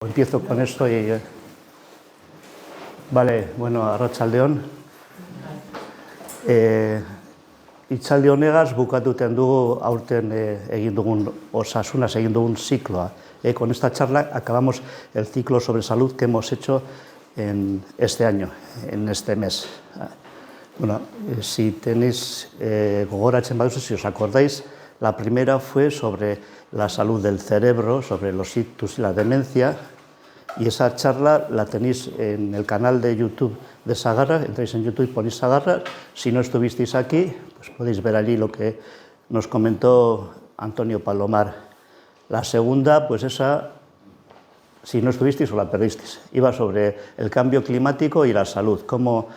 Empiezo con esto y... Vale, bueno, arratsaldeon. Hitzaldi honegaz bukatuten dugu aurten egin dugun osasunaz egin dugun zikloa. Con esta charla acabamos el ciclo sobre salud que hemos hecho en este año, en este mes. Bueno, si tenéis gogoratzen baduzu, si os acordáis, la primera fue sobre la salud del cerebro, sobre los ictus y la demencia, y esa charla la tenéis en el canal de YouTube de Sagarra. Entráis en YouTube y ponéis Sagarra. Si no estuvisteis aquí, pues podéis ver allí lo que nos comentó Antonio Palomar. La segunda, pues esa, si no estuvisteis o la perdisteis, iba sobre el cambio climático y la salud, cómo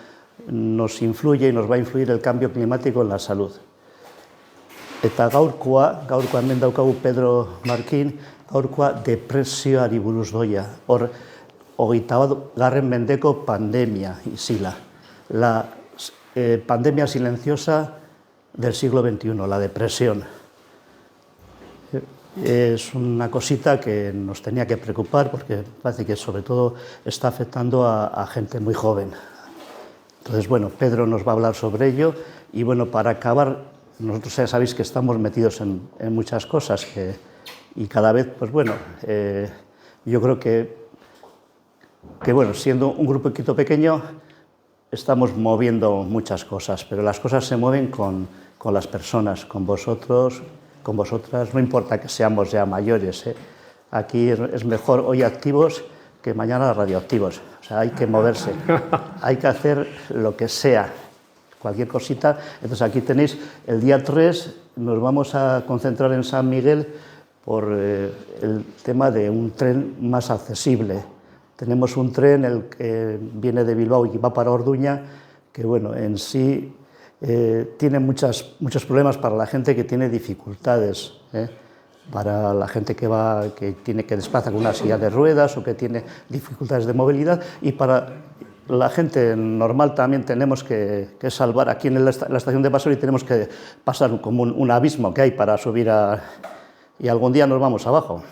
nos influye y nos va a influir el cambio climático en la salud. Eta gaurkoa hemen daukagu Pedro Markin, gaurkoa depresioari buruz doia. Hor, 21. mendeko pandemia izila. La pandemia silenciosa del siglo XXI, la depresión. Es una cosita que nos tenía que preocupar porque parece que sobre todo está afectando a gente muy joven. Entonces, bueno, Pedro nos va a hablar sobre ello y bueno, para acabar, nosotros ya sabéis que estamos metidos en muchas cosas y cada vez, pues bueno, yo creo que bueno, siendo un grupito pequeño, estamos moviendo muchas cosas, pero las cosas se mueven con las personas, con vosotros, con vosotras, no importa que seamos ya mayores, Aquí es mejor hoy activos que mañana radioactivos, o sea, hay que moverse, hay que hacer lo que sea, cualquier cosita. Entonces aquí tenéis el día 3, nos vamos a concentrar en San Miguel por el tema de un tren más accesible. Tenemos un tren el que viene de Bilbao y va para Orduña, que bueno, en sí tiene muchos problemas para la gente que tiene dificultades, para la gente que tiene que desplazar con una silla de ruedas o que tiene dificultades de movilidad, y para la gente normal también tenemos que salvar. Aquí en la estación de Basauri tenemos que pasar como un abismo que hay para subir y algún día nos vamos abajo.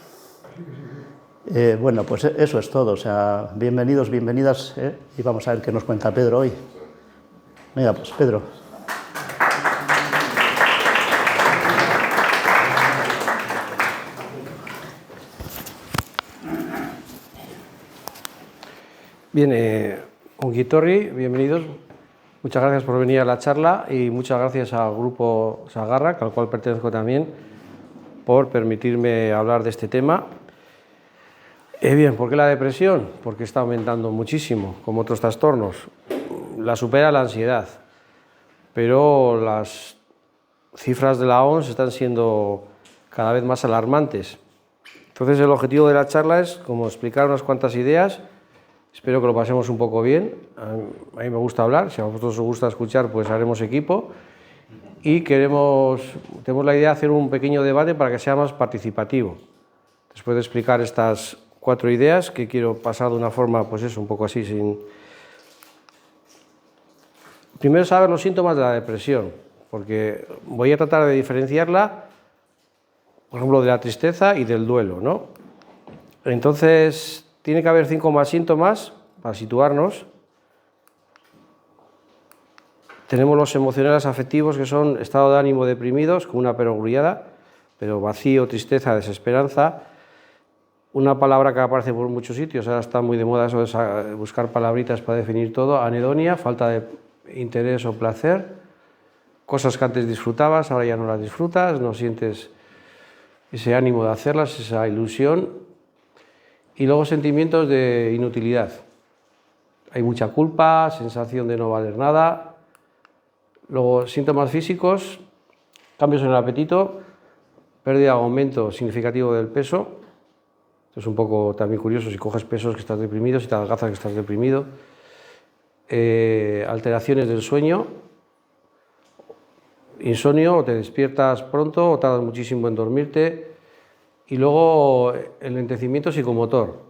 Bueno, pues eso es todo, o sea, bienvenidos, bienvenidas, y vamos a ver qué nos cuenta Pedro hoy. Venga, pues Pedro. Bien, Ongitorri, bienvenidos. Muchas gracias por venir a la charla y muchas gracias al grupo Sagarra, al cual pertenezco también, por permitirme hablar de este tema. Bien, ¿por qué la depresión? Porque está aumentando muchísimo, como otros trastornos. La supera la ansiedad, pero las cifras de la OMS están siendo cada vez más alarmantes. Entonces el objetivo de la charla es como explicar unas cuantas ideas. Espero que lo pasemos un poco bien. A mí me gusta hablar, si a vosotros os gusta escuchar, pues haremos equipo. Y tenemos la idea de hacer un pequeño debate para que sea más participativo. Después de explicar estas 4 ideas, que quiero pasar de una forma, pues eso, un poco así, Primero saber los síntomas de la depresión, porque voy a tratar de diferenciarla, por ejemplo, de la tristeza y del duelo, ¿no? Entonces, tiene que haber 5 más síntomas para situarnos. Tenemos los emocionales afectivos, que son estado de ánimo deprimidos, con una perogrullada, pero vacío, tristeza, desesperanza. Una palabra que aparece por muchos sitios, ahora está muy de moda eso de buscar palabritas para definir todo: anedonia, falta de interés o placer, cosas que antes disfrutabas, ahora ya no las disfrutas, no sientes ese ánimo de hacerlas, esa ilusión. Y luego sentimientos de inutilidad. Hay mucha culpa, sensación de no valer nada. Luego síntomas físicos, cambios en el apetito, pérdida o aumento significativo del peso. Esto es un poco también curioso, si coges pesos que estás deprimido, si te adelgazas que estás deprimido. Alteraciones del sueño, insomnio, o te despiertas pronto o tardas muchísimo en dormirte. Y luego el lentecimiento psicomotor.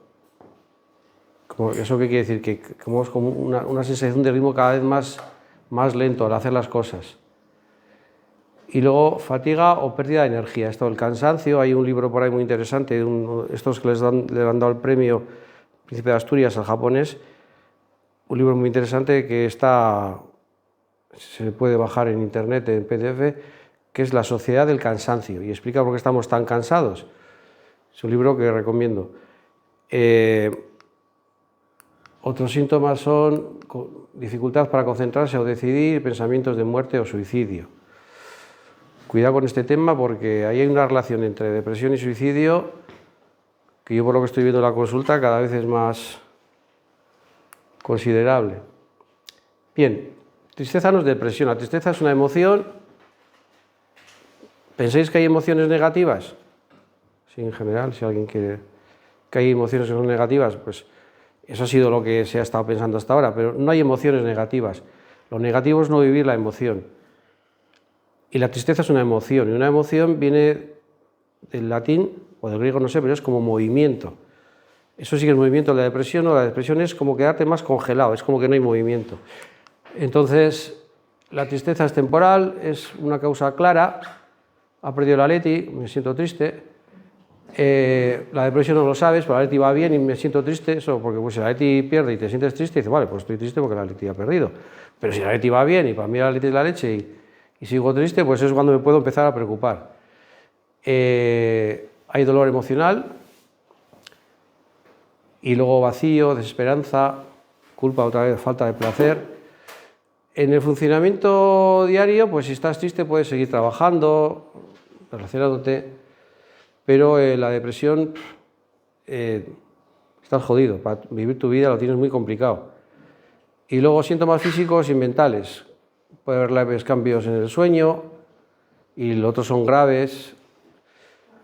¿Eso qué quiere decir? Que es como una sensación de ritmo cada vez más lento al hacer las cosas. Y luego fatiga o pérdida de energía. Esto del cansancio, hay un libro por ahí muy interesante, estos que le han dado el premio Príncipe de Asturias al japonés, un libro muy interesante que se puede bajar en internet, en PDF, que es La sociedad del cansancio, y explica por qué estamos tan cansados. Es un libro que recomiendo. Otros síntomas son dificultad para concentrarse o decidir, pensamientos de muerte o suicidio. Cuidado con este tema porque ahí hay una relación entre depresión y suicidio que yo, por lo que estoy viendo en la consulta, cada vez es más considerable. Bien, tristeza no es depresión, la tristeza es una emoción. ¿Pensáis que hay emociones negativas? Sí, en general, si alguien quiere que hay emociones que son negativas, pues eso ha sido lo que se ha estado pensando hasta ahora, pero no hay emociones negativas. Lo negativo es no vivir la emoción. Y la tristeza es una emoción, y una emoción viene del latín o del griego, no sé, pero es como movimiento. Eso sí que es movimiento. La depresión no, la depresión es como quedarte más congelado, es como que no hay movimiento. Entonces, la tristeza es temporal, es una causa clara. Ha perdido la Leti, me siento triste. La depresión no lo sabes, pero la Leti va bien y me siento triste. Eso porque pues, si la Leti pierde y te sientes triste, dices, vale, pues estoy triste porque la Leti ha perdido. Pero si la Leti va bien y para mí la Leti es la leche y sigo triste, pues es cuando me puedo empezar a preocupar. Hay dolor emocional y luego vacío, desesperanza, culpa, otra vez, falta de placer. En el funcionamiento diario, pues si estás triste puedes seguir trabajando, relacionándote, pero la depresión estás jodido, para vivir tu vida lo tienes muy complicado. Y luego síntomas físicos y mentales. Puede haber leves cambios en el sueño y los otros son graves.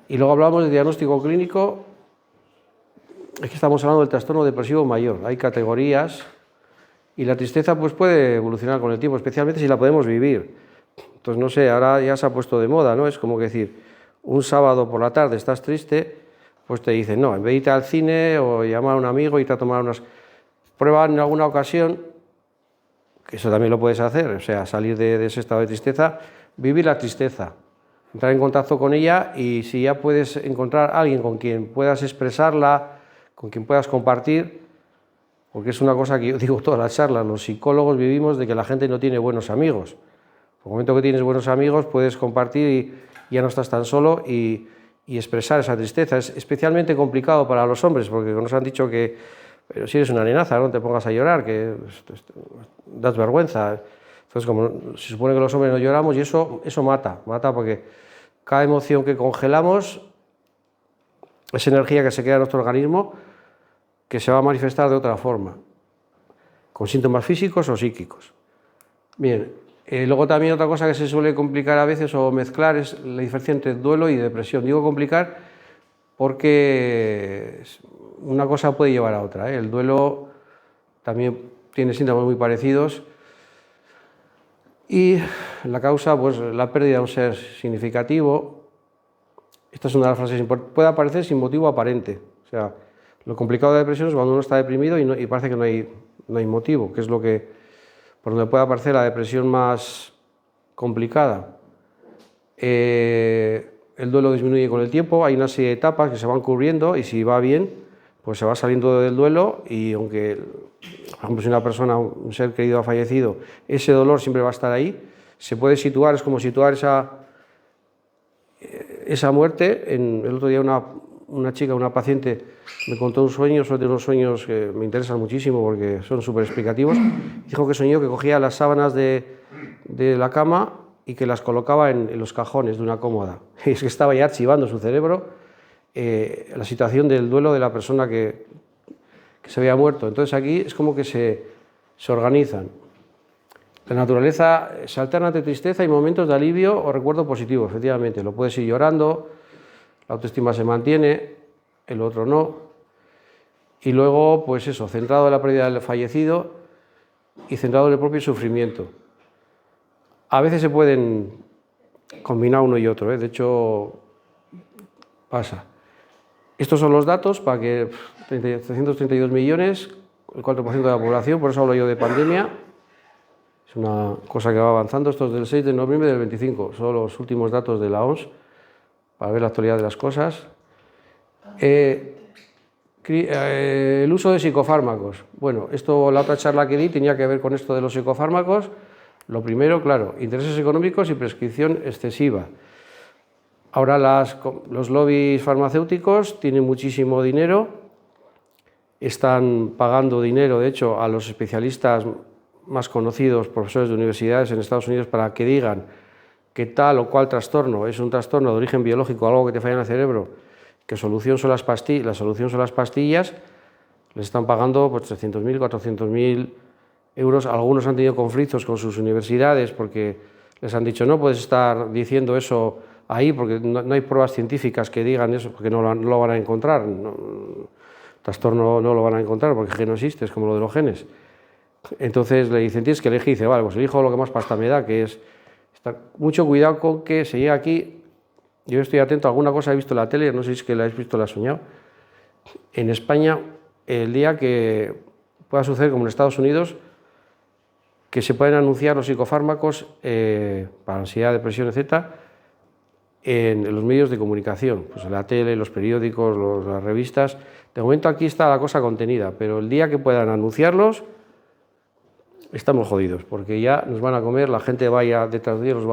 Y luego hablamos de diagnóstico clínico. Es que estamos hablando del trastorno depresivo mayor. Hay categorías y la tristeza pues, puede evolucionar con el tiempo, especialmente si la podemos vivir. Entonces, no sé, ahora ya se ha puesto de moda, ¿no? Es como que decir, un sábado por la tarde estás triste, pues te dicen, no, en vez de irte al cine o llamar a un amigo y irte a tomar unas... Prueba en alguna ocasión, que eso también lo puedes hacer, o sea, salir de ese estado de tristeza, vivir la tristeza, entrar en contacto con ella y si ya puedes encontrar a alguien con quien puedas expresarla, con quien puedas compartir, porque es una cosa que yo digo todas las charlas, los psicólogos vivimos de que la gente no tiene buenos amigos. En el momento que tienes buenos amigos puedes compartir y ya no estás tan solo y expresar esa tristeza. Es especialmente complicado para los hombres porque nos han dicho que pero si eres una nenaza, no te pongas a llorar, que das vergüenza. Entonces, como se supone que los hombres no lloramos, y eso mata porque cada emoción que congelamos es energía que se queda en nuestro organismo que se va a manifestar de otra forma, con síntomas físicos o psíquicos. Bien, luego también otra cosa que se suele complicar a veces o mezclar es la diferencia entre duelo y depresión. Digo complicar porque una cosa puede llevar a otra, ¿eh? El duelo también tiene síntomas muy parecidos y la causa, pues la pérdida de un ser significativo. Esta es una de las frases importantes. Puede aparecer sin motivo aparente. O sea, lo complicado de la depresión es cuando uno está deprimido y parece que no hay motivo, que es lo que por donde puede aparecer la depresión más complicada. El duelo disminuye con el tiempo, hay una serie de etapas que se van cubriendo y si va bien, pues se va saliendo del duelo y aunque, por ejemplo, si una persona, un ser querido ha fallecido, ese dolor siempre va a estar ahí, se puede situar, es como situar esa muerte. El otro día una chica, una paciente, me contó un sueño, sobre unos sueños que me interesan muchísimo porque son súper explicativos. Dijo que soñó que cogía las sábanas de la cama y que las colocaba en los cajones de una cómoda. Y es que estaba ya archivando su cerebro la situación del duelo de la persona que se había muerto. Entonces aquí es como que se organizan. La naturaleza se alterna entre tristeza y momentos de alivio o recuerdo positivo, efectivamente. Lo puedes ir llorando, la autoestima se mantiene, el otro no. Y luego, pues eso, centrado en la pérdida del fallecido y centrado en el propio sufrimiento. A veces se pueden combinar uno y otro, ¿eh? De hecho, pasa. Estos son los datos para que 332 millones, el 4% de la población, por eso hablo yo de pandemia. Es una cosa que va avanzando. Esto es del 6 de noviembre del 25, son los últimos datos de la OMS para ver la actualidad de las cosas. El uso de psicofármacos. Bueno, la otra charla que di tenía que ver con esto de los psicofármacos. Lo primero, claro, intereses económicos y prescripción excesiva. Ahora los lobbies farmacéuticos tienen muchísimo dinero, están pagando dinero, de hecho, a los especialistas más conocidos, profesores de universidades en Estados Unidos, para que digan que tal o cual trastorno es un trastorno de origen biológico, algo que te falla en el cerebro, que la solución son las pastillas, les están pagando pues, 300.000, 400.000 euros. Algunos han tenido conflictos con sus universidades porque les han dicho no puedes estar diciendo eso ahí porque no hay pruebas científicas que digan eso, porque no lo van a encontrar. Trastorno no lo van a encontrar porque el gen no existe, es como lo de los genes. Entonces le dicen, tienes que elegir, dice, vale, pues elijo lo que más pasta me da, que es estar mucho cuidado con que se llegue aquí. Yo estoy atento a alguna cosa, he visto en la tele, no sé si es que la habéis visto, la he soñado. En España, el día que pueda suceder como en Estados Unidos, que se pueden anunciar los psicofármacos para ansiedad, depresión, etc., en los medios de comunicación, pues en la tele, los periódicos, las revistas. De momento aquí está la cosa contenida, pero el día que puedan anunciarlos, estamos jodidos, porque ya nos van a comer, la gente vaya detrás de ellos,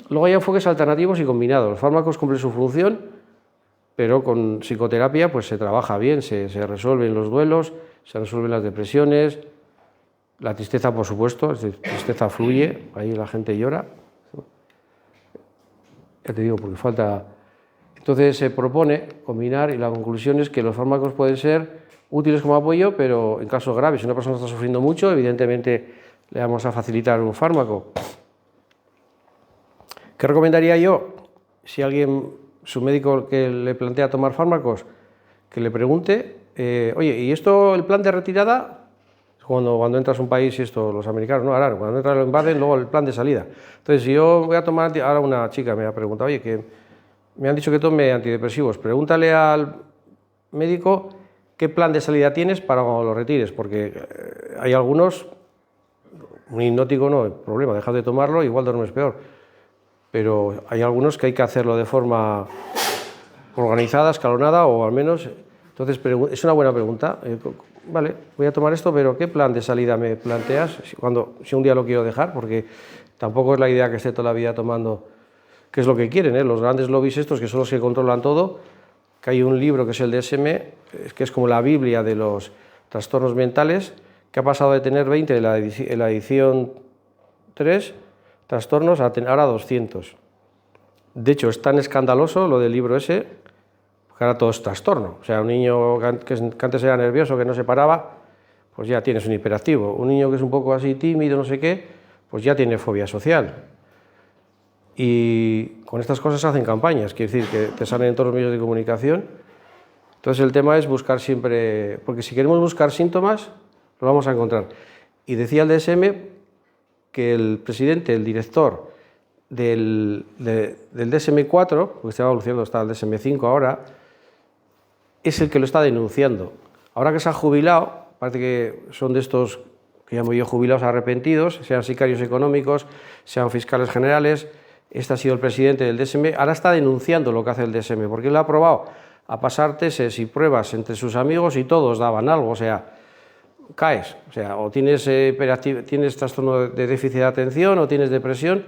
luego hay enfoques alternativos y combinados. Los fármacos cumplen su función, pero con psicoterapia pues se trabaja bien, se resuelven los duelos, se resuelven las depresiones, la tristeza, por supuesto, la tristeza fluye, ahí la gente llora. Ya te digo, porque falta. Entonces se propone combinar y la conclusión es que los fármacos pueden ser útiles como apoyo, pero en casos graves, si una persona está sufriendo mucho, evidentemente le vamos a facilitar un fármaco. ¿Qué recomendaría yo? Si alguien, su médico que le plantea tomar fármacos, que le pregunte, oye, ¿y esto, el plan de retirada? Cuando entras a un país, y esto, los americanos, no, ahora, cuando entras lo invaden, luego el plan de salida. Entonces, si yo voy a tomar, ahora una chica me ha preguntado, oye, que me han dicho que tome antidepresivos, pregúntale al médico qué plan de salida tienes para cuando lo retires, porque hay algunos, un hipnótico no, el problema, dejas de tomarlo, igual duermes peor, pero hay algunos que hay que hacerlo de forma organizada, escalonada, o al menos, entonces es una buena pregunta. Vale, voy a tomar esto, pero ¿qué plan de salida me planteas si un día lo quiero dejar? Porque tampoco es la idea que esté toda la vida tomando, que es lo que quieren, los grandes lobbies estos, que son los que controlan todo, que hay un libro que es el DSM, que es como la Biblia de los trastornos mentales, que ha pasado de tener 20 en la edición 3 trastornos a ahora 200. De hecho, es tan escandaloso lo del libro ese, que ahora todo es trastorno. O sea, un niño que antes era nervioso, que no se paraba, pues ya tienes un hiperactivo. Un niño que es un poco así tímido, no sé qué, pues ya tiene fobia social. Y con estas cosas se hacen campañas, quiere decir que te salen en todos los medios de comunicación. Entonces el tema es buscar siempre, porque si queremos buscar síntomas, lo vamos a encontrar. Y decía el DSM que el presidente, el director del DSM-4, porque se va evolucionando hasta el DSM-5 ahora, es el que lo está denunciando. Ahora que se ha jubilado, parece que son de estos que llamo yo jubilados arrepentidos, sean sicarios económicos, sean fiscales generales. Este ha sido el presidente del DSM, ahora está denunciando lo que hace el DSM, porque él ha probado a pasar tests y pruebas entre sus amigos y todos daban algo, o sea, caes, o sea, o tienes trastorno de déficit de atención o tienes depresión.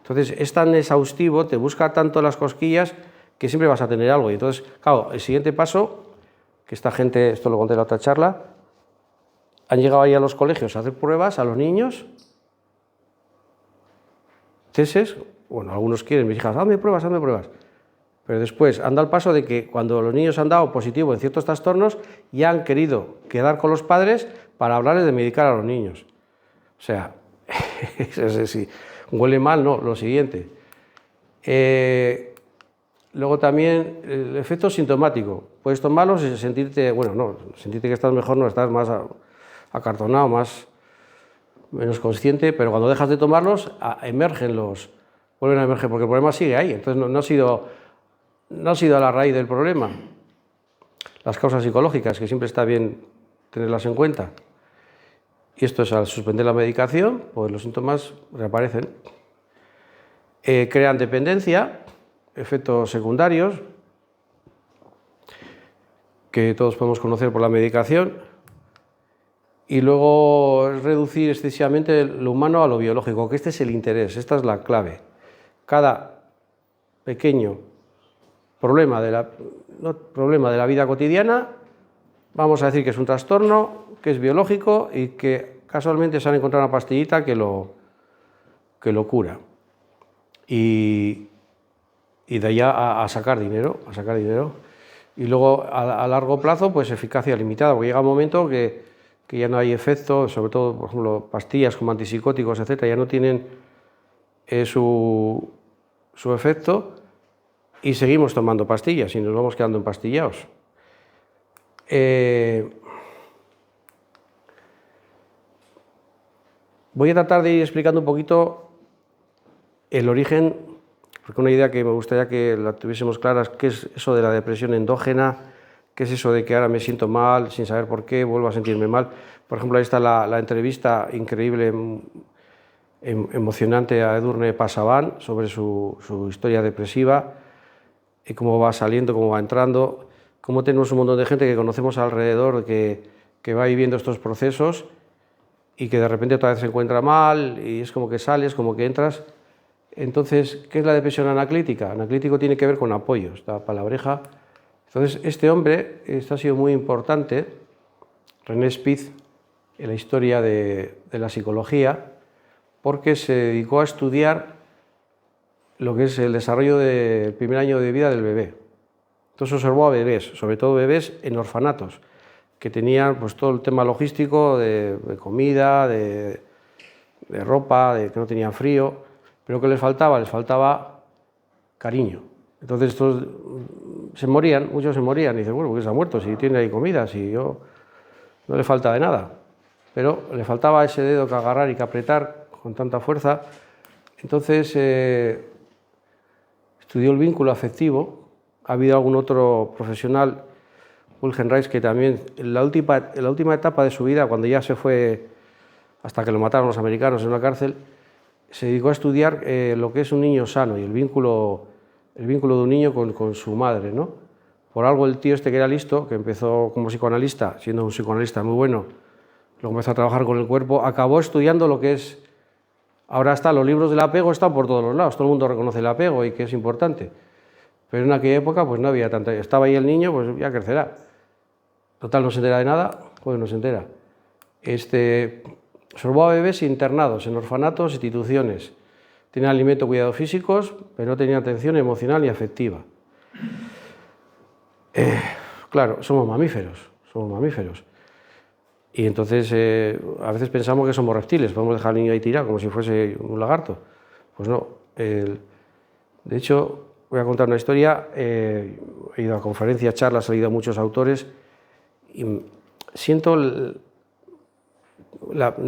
Entonces es tan exhaustivo, te busca tanto las cosquillas que siempre vas a tener algo. Y entonces, claro, el siguiente paso, que esta gente, esto lo conté en la otra charla, han llegado ahí a los colegios a hacer pruebas a los niños, tests, bueno, algunos quieren, mis hijas, hazme pruebas, pero después han dado el paso de que cuando los niños han dado positivo en ciertos trastornos, ya han querido quedar con los padres para hablarles de medicar a los niños. O sea, si huele mal, no, lo siguiente. Luego también el efecto sintomático. Puedes tomarlos y sentirte, bueno, no, sentirte que estás mejor, no, estás más acartonado, menos consciente, pero cuando dejas de tomarlos, vuelven a emerger, porque el problema sigue ahí. Entonces no ha sido a la raíz del problema. Las causas psicológicas, que siempre está bien tenerlas en cuenta. Y esto es al suspender la medicación, pues los síntomas reaparecen. Crean dependencia, efectos secundarios, que todos podemos conocer por la medicación, y luego es reducir excesivamente lo humano a lo biológico, que este es el interés, esta es la clave. Cada pequeño problema de la vida cotidiana, vamos a decir que es un trastorno, que es biológico y que casualmente se han encontrado una pastillita que lo cura. Y de ahí a sacar dinero, Y luego a largo plazo, pues eficacia limitada, porque llega un momento que ya no hay efecto, sobre todo, por ejemplo, pastillas como antipsicóticos, etcétera, ya no tienen su efecto y seguimos tomando pastillas y nos vamos quedando empastillados. Voy a tratar de ir explicando un poquito el origen, porque una idea que me gustaría que la tuviésemos clara, qué es eso de la depresión endógena, qué es eso de que ahora me siento mal sin saber por qué, vuelvo a sentirme mal. Por ejemplo, ahí está la entrevista increíble, emocionante a Edurne Pasaban sobre su historia depresiva y cómo va saliendo, cómo va entrando, cómo tenemos un montón de gente que conocemos alrededor que va viviendo estos procesos y que de repente otra vez se encuentra mal y es como que sales, como que entras. Entonces, ¿qué es la depresión anaclítica? Anaclítico tiene que ver con apoyo, esta palabreja. Entonces, este hombre, esto ha sido muy importante, René Spitz, en la historia de la psicología, porque se dedicó a estudiar lo que es el desarrollo del primer año de vida del bebé. Entonces observó a bebés, sobre todo bebés en orfanatos, que tenían pues, todo el tema logístico de comida, de ropa, de que no tenían frío, pero ¿qué les faltaba? Les faltaba cariño. Entonces estos se morían, muchos se morían, y dicen, bueno, ¿por qué se ha muerto? Si tiene ahí comida, si yo no le falta de nada. Pero le faltaba ese dedo que agarrar y que apretar con tanta fuerza. Entonces estudió el vínculo afectivo. Ha habido algún otro profesional, Wilhelm Reich, que también en la última etapa de su vida, cuando ya se fue, hasta que lo mataron los americanos en una cárcel, se dedicó a estudiar lo que es un niño sano y el vínculo de un niño con su madre, ¿no? Por algo el tío este que era listo, que empezó como psicoanalista, siendo un psicoanalista muy bueno, luego empezó a trabajar con el cuerpo, acabó estudiando lo que es, ahora los libros del apego están por todos los lados, todo el mundo reconoce el apego y que es importante, pero en aquella época pues no había tanta, estaba ahí el niño, pues ya crecerá, total no se entera de nada, pues no se entera. Observó a bebés internados en orfanatos, instituciones, tenían alimento, cuidados físicos, pero no tenían atención emocional ni afectiva. Claro, somos mamíferos. Y entonces a veces pensamos que somos reptiles, podemos dejar al niño ahí tirado como si fuese un lagarto. Pues no. De hecho, voy a contar una historia. He ido a conferencias, charlas, he leído a muchos autores y siento... no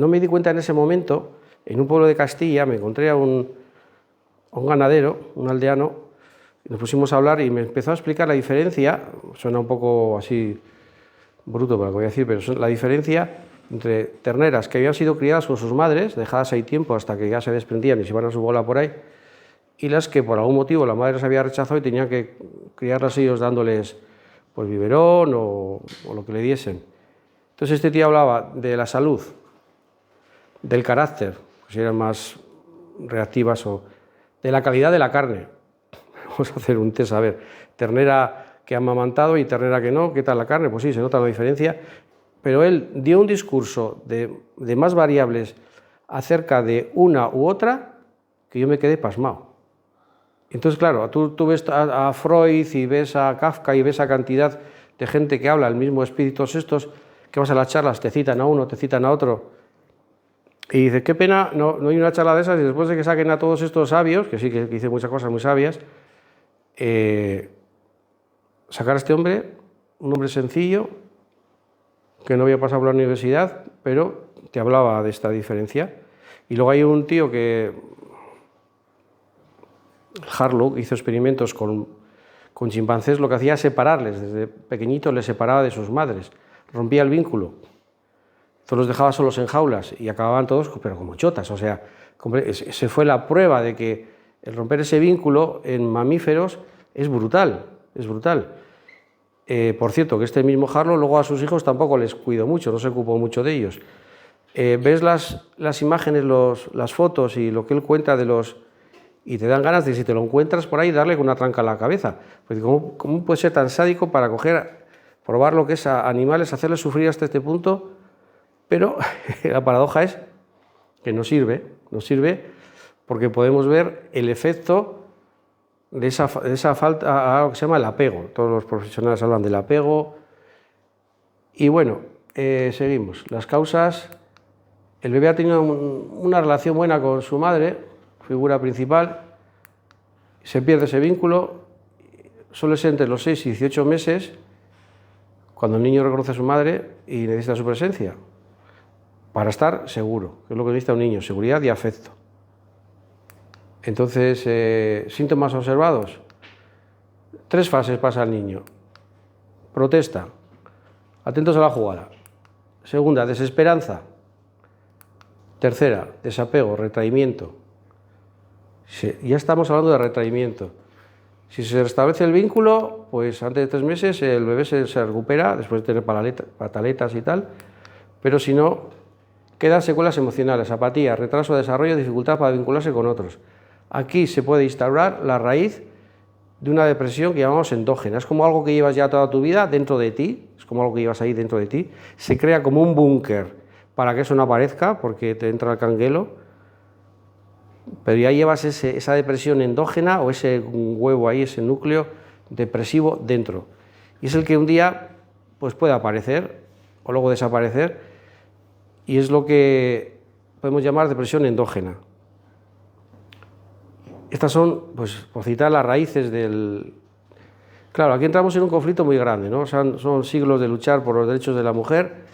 me di cuenta en ese momento, en un pueblo de Castilla, me encontré a un ganadero, un aldeano, y nos pusimos a hablar y me empezó a explicar la diferencia, suena un poco así bruto para lo que voy a decir, pero la diferencia entre terneras que habían sido criadas con sus madres, dejadas ahí tiempo hasta que ya se desprendían y se iban a su bola por ahí, y las que por algún motivo la madre las había rechazado y tenían que criarlas ellos dándoles pues biberón o lo que le diesen. Entonces este tío hablaba de la salud, del carácter, si eran más reactivas, o de la calidad de la carne. Vamos a hacer un test, a ver, ternera que ha amamantado y ternera que no, ¿qué tal la carne? Pues sí, se nota la diferencia, pero él dio un discurso de más variables acerca de una u otra que yo me quedé pasmado. Entonces, claro, tú ves a Freud y ves a Kafka y ves a cantidad de gente que habla el mismo espíritu, estos que vas a las charlas, te citan a uno, te citan a otro, y dices, qué pena, no hay una charla de esas, y después de que saquen a todos estos sabios, que sí que dicen muchas cosas muy sabias, sacar a este hombre, un hombre sencillo, que no había pasado por la universidad, pero te hablaba de esta diferencia. Y luego hay un tío que, Harlow, hizo experimentos con chimpancés, lo que hacía es separarles, desde pequeñitos les separaba de sus madres, rompía el vínculo. Entonces los dejaba solos en jaulas y acababan todos, pero como chotas. O sea, se fue la prueba de que el romper ese vínculo en mamíferos es brutal, es brutal. Por cierto, que este mismo Harlow luego a sus hijos tampoco les cuidó mucho, no se ocupó mucho de ellos. Ves las imágenes, las fotos y lo que él cuenta de los... y te dan ganas de, si te lo encuentras por ahí, darle con una tranca a la cabeza. Porque ¿cómo puede ser tan sádico para probar lo que es a animales, hacerles sufrir hasta este punto? Pero la paradoja es que nos sirve porque podemos ver el efecto de esa falta, algo que se llama el apego. Todos los profesionales hablan del apego. Y bueno, seguimos. Las causas: el bebé ha tenido una relación buena con su madre, figura principal, se pierde ese vínculo, suele ser entre los 6 y 18 meses, cuando el niño reconoce a su madre y necesita su presencia, para estar seguro, que es lo que necesita un niño, seguridad y afecto. Entonces, síntomas observados: 3 fases pasa el niño. Protesta, atentos a la jugada. Segunda, desesperanza. Tercera, desapego, retraimiento. Ya estamos hablando de retraimiento. Si se restablece el vínculo, pues antes de 3 meses el bebé se recupera, después de tener pataletas y tal, pero si no, quedan secuelas emocionales, apatía, retraso de desarrollo, dificultad para vincularse con otros. Aquí se puede instaurar la raíz de una depresión que llamamos endógena. Es como algo que llevas ya toda tu vida dentro de ti, es como algo que llevas ahí dentro de ti, se crea como un búnker para que eso no aparezca, porque te entra el canguelo, pero ya llevas esa depresión endógena o ese huevo ahí, ese núcleo depresivo dentro. Y es el que un día pues puede aparecer o luego desaparecer, y es lo que podemos llamar depresión endógena. Estas son, pues, por citar las raíces del... Claro, aquí entramos en un conflicto muy grande, ¿no? Son siglos de luchar por los derechos de la mujer,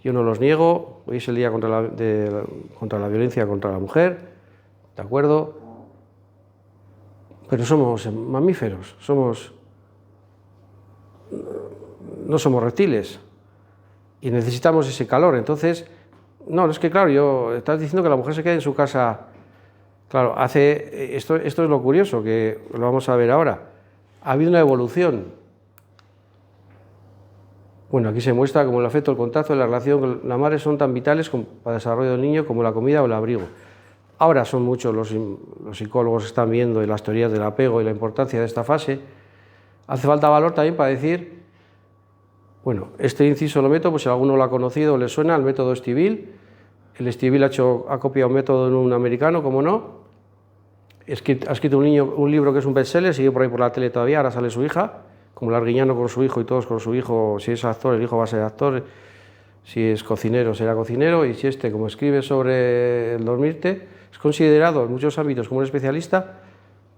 yo no los niego, hoy es el día contra la violencia contra la mujer, ¿de acuerdo? Pero somos mamíferos, no somos reptiles y necesitamos ese calor. Entonces, no, es que claro, estás diciendo que la mujer se quede en su casa. Claro, esto es lo curioso, que lo vamos a ver ahora. Ha habido una evolución. Bueno, aquí se muestra cómo el afecto, el contacto y la relación con la madre son tan vitales para el desarrollo del niño como la comida o el abrigo. Ahora son muchos los psicólogos que están viendo las teorías del apego y la importancia de esta fase. Hace falta valor también para decir, bueno, este inciso lo meto, pues si alguno lo ha conocido o le suena, el método Stiville. El Stiville ha copiado un método en un americano, como no. Ha escrito un libro que es un bestseller, sigue por ahí por la tele todavía, ahora sale su hija, como el Arguiñano con su hijo y todos con su hijo. Si es actor, el hijo va a ser actor, si es cocinero, será cocinero, y si como escribe sobre el dormirte, es considerado en muchos ámbitos como un especialista.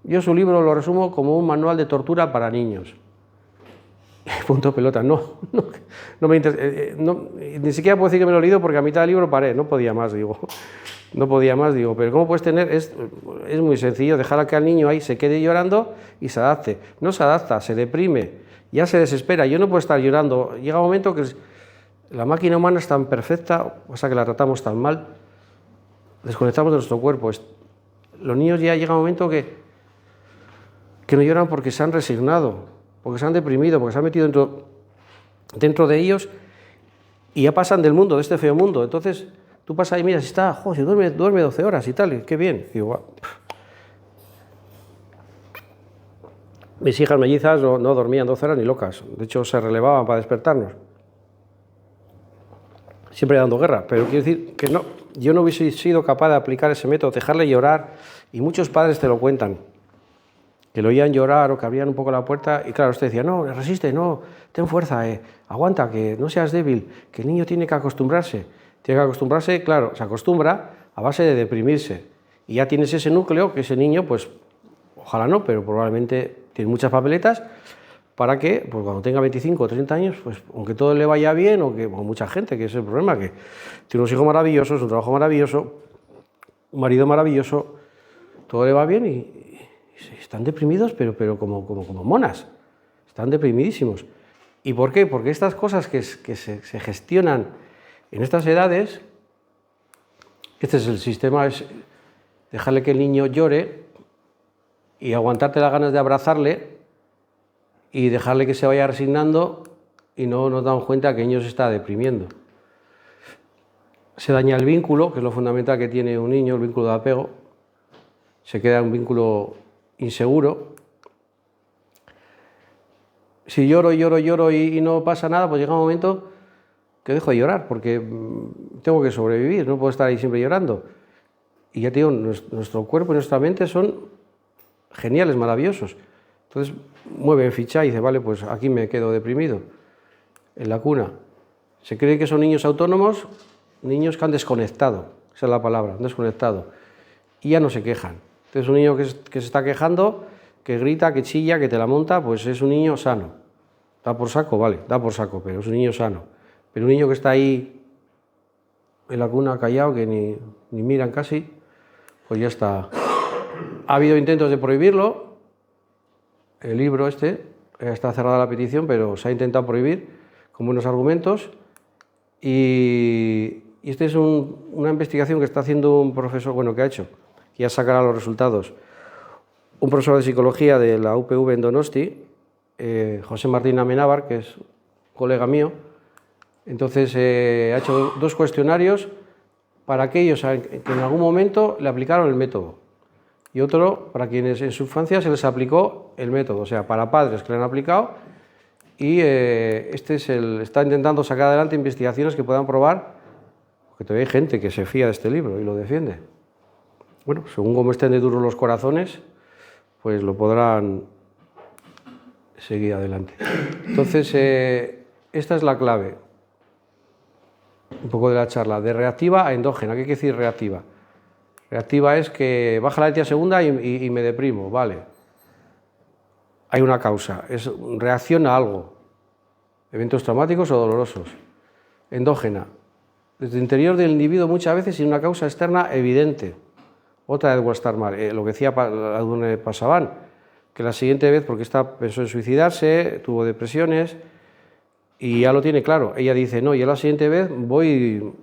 Yo su libro lo resumo como un manual de tortura para niños. Punto pelota, no me interesa, ni siquiera puedo decir que me lo he leído, porque a mitad del libro paré, no podía más, digo, pero ¿cómo puedes tener? Es muy sencillo, dejar a que al niño ahí se quede llorando y se adapte. No se adapta, se deprime, ya se desespera. Yo no puedo estar llorando, llega un momento que la máquina humana es tan perfecta, pasa que la tratamos tan mal, desconectamos de nuestro cuerpo. Los niños ya llega un momento que no lloran porque se han resignado, porque se han deprimido, porque se han metido dentro de ellos y ya pasan del mundo, de este feo mundo. Entonces tú pasas y miras y está, joder, duerme 12 horas y tal, y qué bien. Y digo, mis hijas mellizas no dormían 12 horas ni locas, de hecho se relevaban para despertarnos, siempre dando guerra. Pero quiero decir que yo no hubiese sido capaz de aplicar ese método, dejarle llorar, y muchos padres te lo cuentan, que lo oían llorar o que abrían un poco la puerta, y claro, usted decía, no, resiste, no, ten fuerza, aguanta, que no seas débil, que el niño tiene que acostumbrarse. Claro, se acostumbra a base de deprimirse, y ya tienes ese núcleo, que ese niño, pues, ojalá no, pero probablemente tiene muchas papeletas, para que, pues cuando tenga 25 o 30 años, pues aunque todo le vaya bien, o mucha gente, que es el problema, que tiene unos hijos maravillosos, un trabajo maravilloso, un marido maravilloso, todo le va bien y están deprimidos, pero como monas, están deprimidísimos. ¿Y por qué? Porque estas cosas que se gestionan En estas edades, este es el sistema, es dejarle que el niño llore y aguantarte las ganas de abrazarle y dejarle que se vaya resignando y no nos damos cuenta que el niño se está deprimiendo. Se daña el vínculo, que es lo fundamental que tiene un niño, el vínculo de apego. Se queda un vínculo inseguro. Si lloro y no pasa nada, pues llega un momento que dejo de llorar, porque tengo que sobrevivir, no puedo estar ahí siempre llorando. Y ya te digo, nuestro cuerpo y nuestra mente son geniales, maravillosos. Entonces mueven ficha y dice, vale, pues aquí me quedo deprimido, en la cuna. Se cree que son niños autónomos, niños que han desconectado, esa es la palabra, han desconectado, y ya no se quejan. Entonces un niño que se está quejando, que grita, que chilla, que te la monta, pues es un niño sano. Da por saco, vale, da por saco, pero es un niño sano. Pero un niño que está ahí en la cuna callado, que ni miran casi, pues ya está. Ha habido intentos de prohibirlo, el libro está cerrada la petición, pero se ha intentado prohibir con buenos argumentos, y esta es una investigación que está haciendo un profesor, bueno, que ha hecho, que ya sacará los resultados, un profesor de psicología de la UPV en Donosti, José Martín Amenábar, que es colega mío. Entonces ha hecho 2 cuestionarios para aquellos que en algún momento le aplicaron el método y otro para quienes en su infancia se les aplicó el método, o sea, para padres que le han aplicado, y está intentando sacar adelante investigaciones que puedan probar, porque todavía hay gente que se fía de este libro y lo defiende. Bueno, según cómo estén de duros los corazones, pues lo podrán seguir adelante. Entonces, esta es la clave, un poco de la charla, de reactiva a endógena. ¿Qué quiere decir reactiva? Reactiva es que baja la letra segunda y me deprimo, vale. Hay una causa, es reacción a algo, eventos traumáticos o dolorosos. Endógena, desde el interior del individuo muchas veces sin una causa externa evidente. Otra vez estar mal, lo que decía Adune Pasaban, que la siguiente vez, porque pensó en suicidarse, tuvo depresiones y ya lo tiene claro. Ella dice, no, yo la siguiente vez voy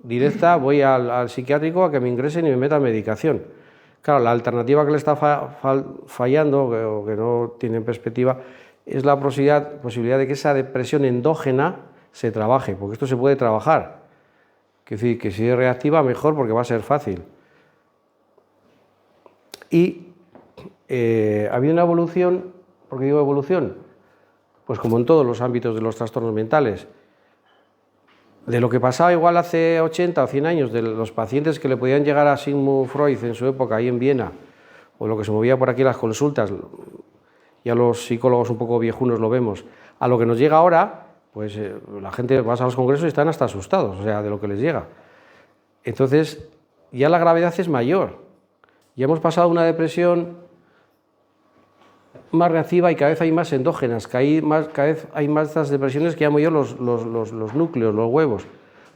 directa, voy al psiquiátrico a que me ingresen y me metan medicación. Claro, la alternativa que le está fallando, o que no tiene perspectiva, es la posibilidad de que esa depresión endógena se trabaje, porque esto se puede trabajar. Es decir, que si es reactiva, mejor, porque va a ser fácil. Y ha habido una evolución. ¿Por qué digo evolución? Pues como en todos los ámbitos de los trastornos mentales, de lo que pasaba igual hace 80 o 100 años, de los pacientes que le podían llegar a Sigmund Freud en su época ahí en Viena, o lo que se movía por aquí en las consultas, ya los psicólogos un poco viejunos lo vemos, a lo que nos llega ahora, pues la gente va a los congresos y están hasta asustados, o sea, de lo que les llega. Entonces, ya la gravedad es mayor. Ya hemos pasado una depresión más reactiva y cada vez hay más endógenas, cada vez hay más estas depresiones que llamo yo los núcleos, los huevos,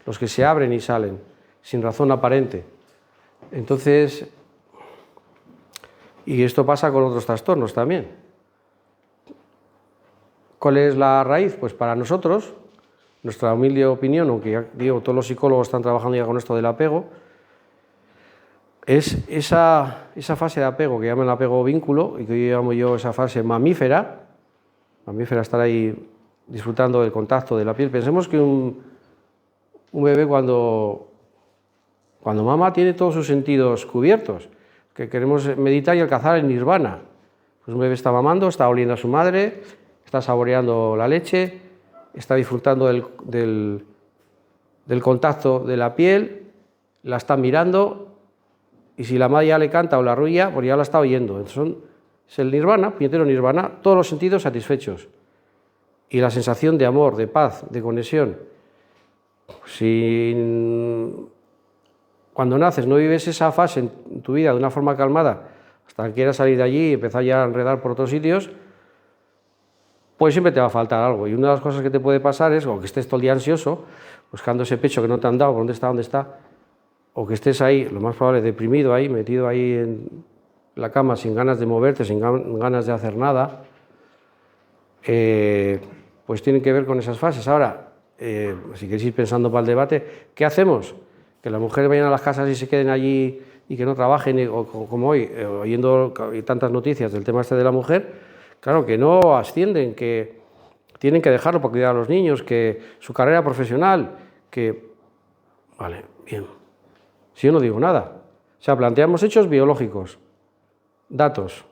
los que se abren y salen, sin razón aparente. Entonces, y esto pasa con otros trastornos también. ¿Cuál es la raíz? Pues para nosotros, nuestra humilde opinión, aunque ya digo, todos los psicólogos están trabajando ya con esto del apego, es esa fase de apego que llaman apego vínculo, y que llamo yo esa fase mamífera, estar ahí disfrutando del contacto de la piel. Pensemos que un bebé cuando mama tiene todos sus sentidos cubiertos, que queremos meditar y alcanzar el nirvana. Pues un bebé está mamando, está oliendo a su madre, está saboreando la leche, está disfrutando del contacto de la piel, la está mirando, y si la madre ya le canta o la arrulla, pues ya la está oyendo. Entonces es el nirvana, puñetero nirvana, todos los sentidos satisfechos. Y la sensación de amor, de paz, de conexión. Si cuando naces no vives esa fase en tu vida de una forma calmada, hasta que quieras salir de allí y empezar ya a enredar por otros sitios, pues siempre te va a faltar algo. Y una de las cosas que te puede pasar es, o que estés todo el día ansioso, buscando ese pecho que no te han dado, ¿dónde está? O que estés ahí, lo más probable, deprimido ahí, metido ahí en la cama sin ganas de moverte, sin ganas de hacer nada, pues tienen que ver con esas fases. Ahora, si queréis ir pensando para el debate, ¿qué hacemos? Que las mujeres vayan a las casas y se queden allí y que no trabajen, o como hoy, oyendo tantas noticias del tema este de la mujer, claro, que no ascienden, que tienen que dejarlo para cuidar a los niños, que su carrera profesional, que... Vale, bien. Si yo no digo nada. O sea, planteamos hechos biológicos, datos,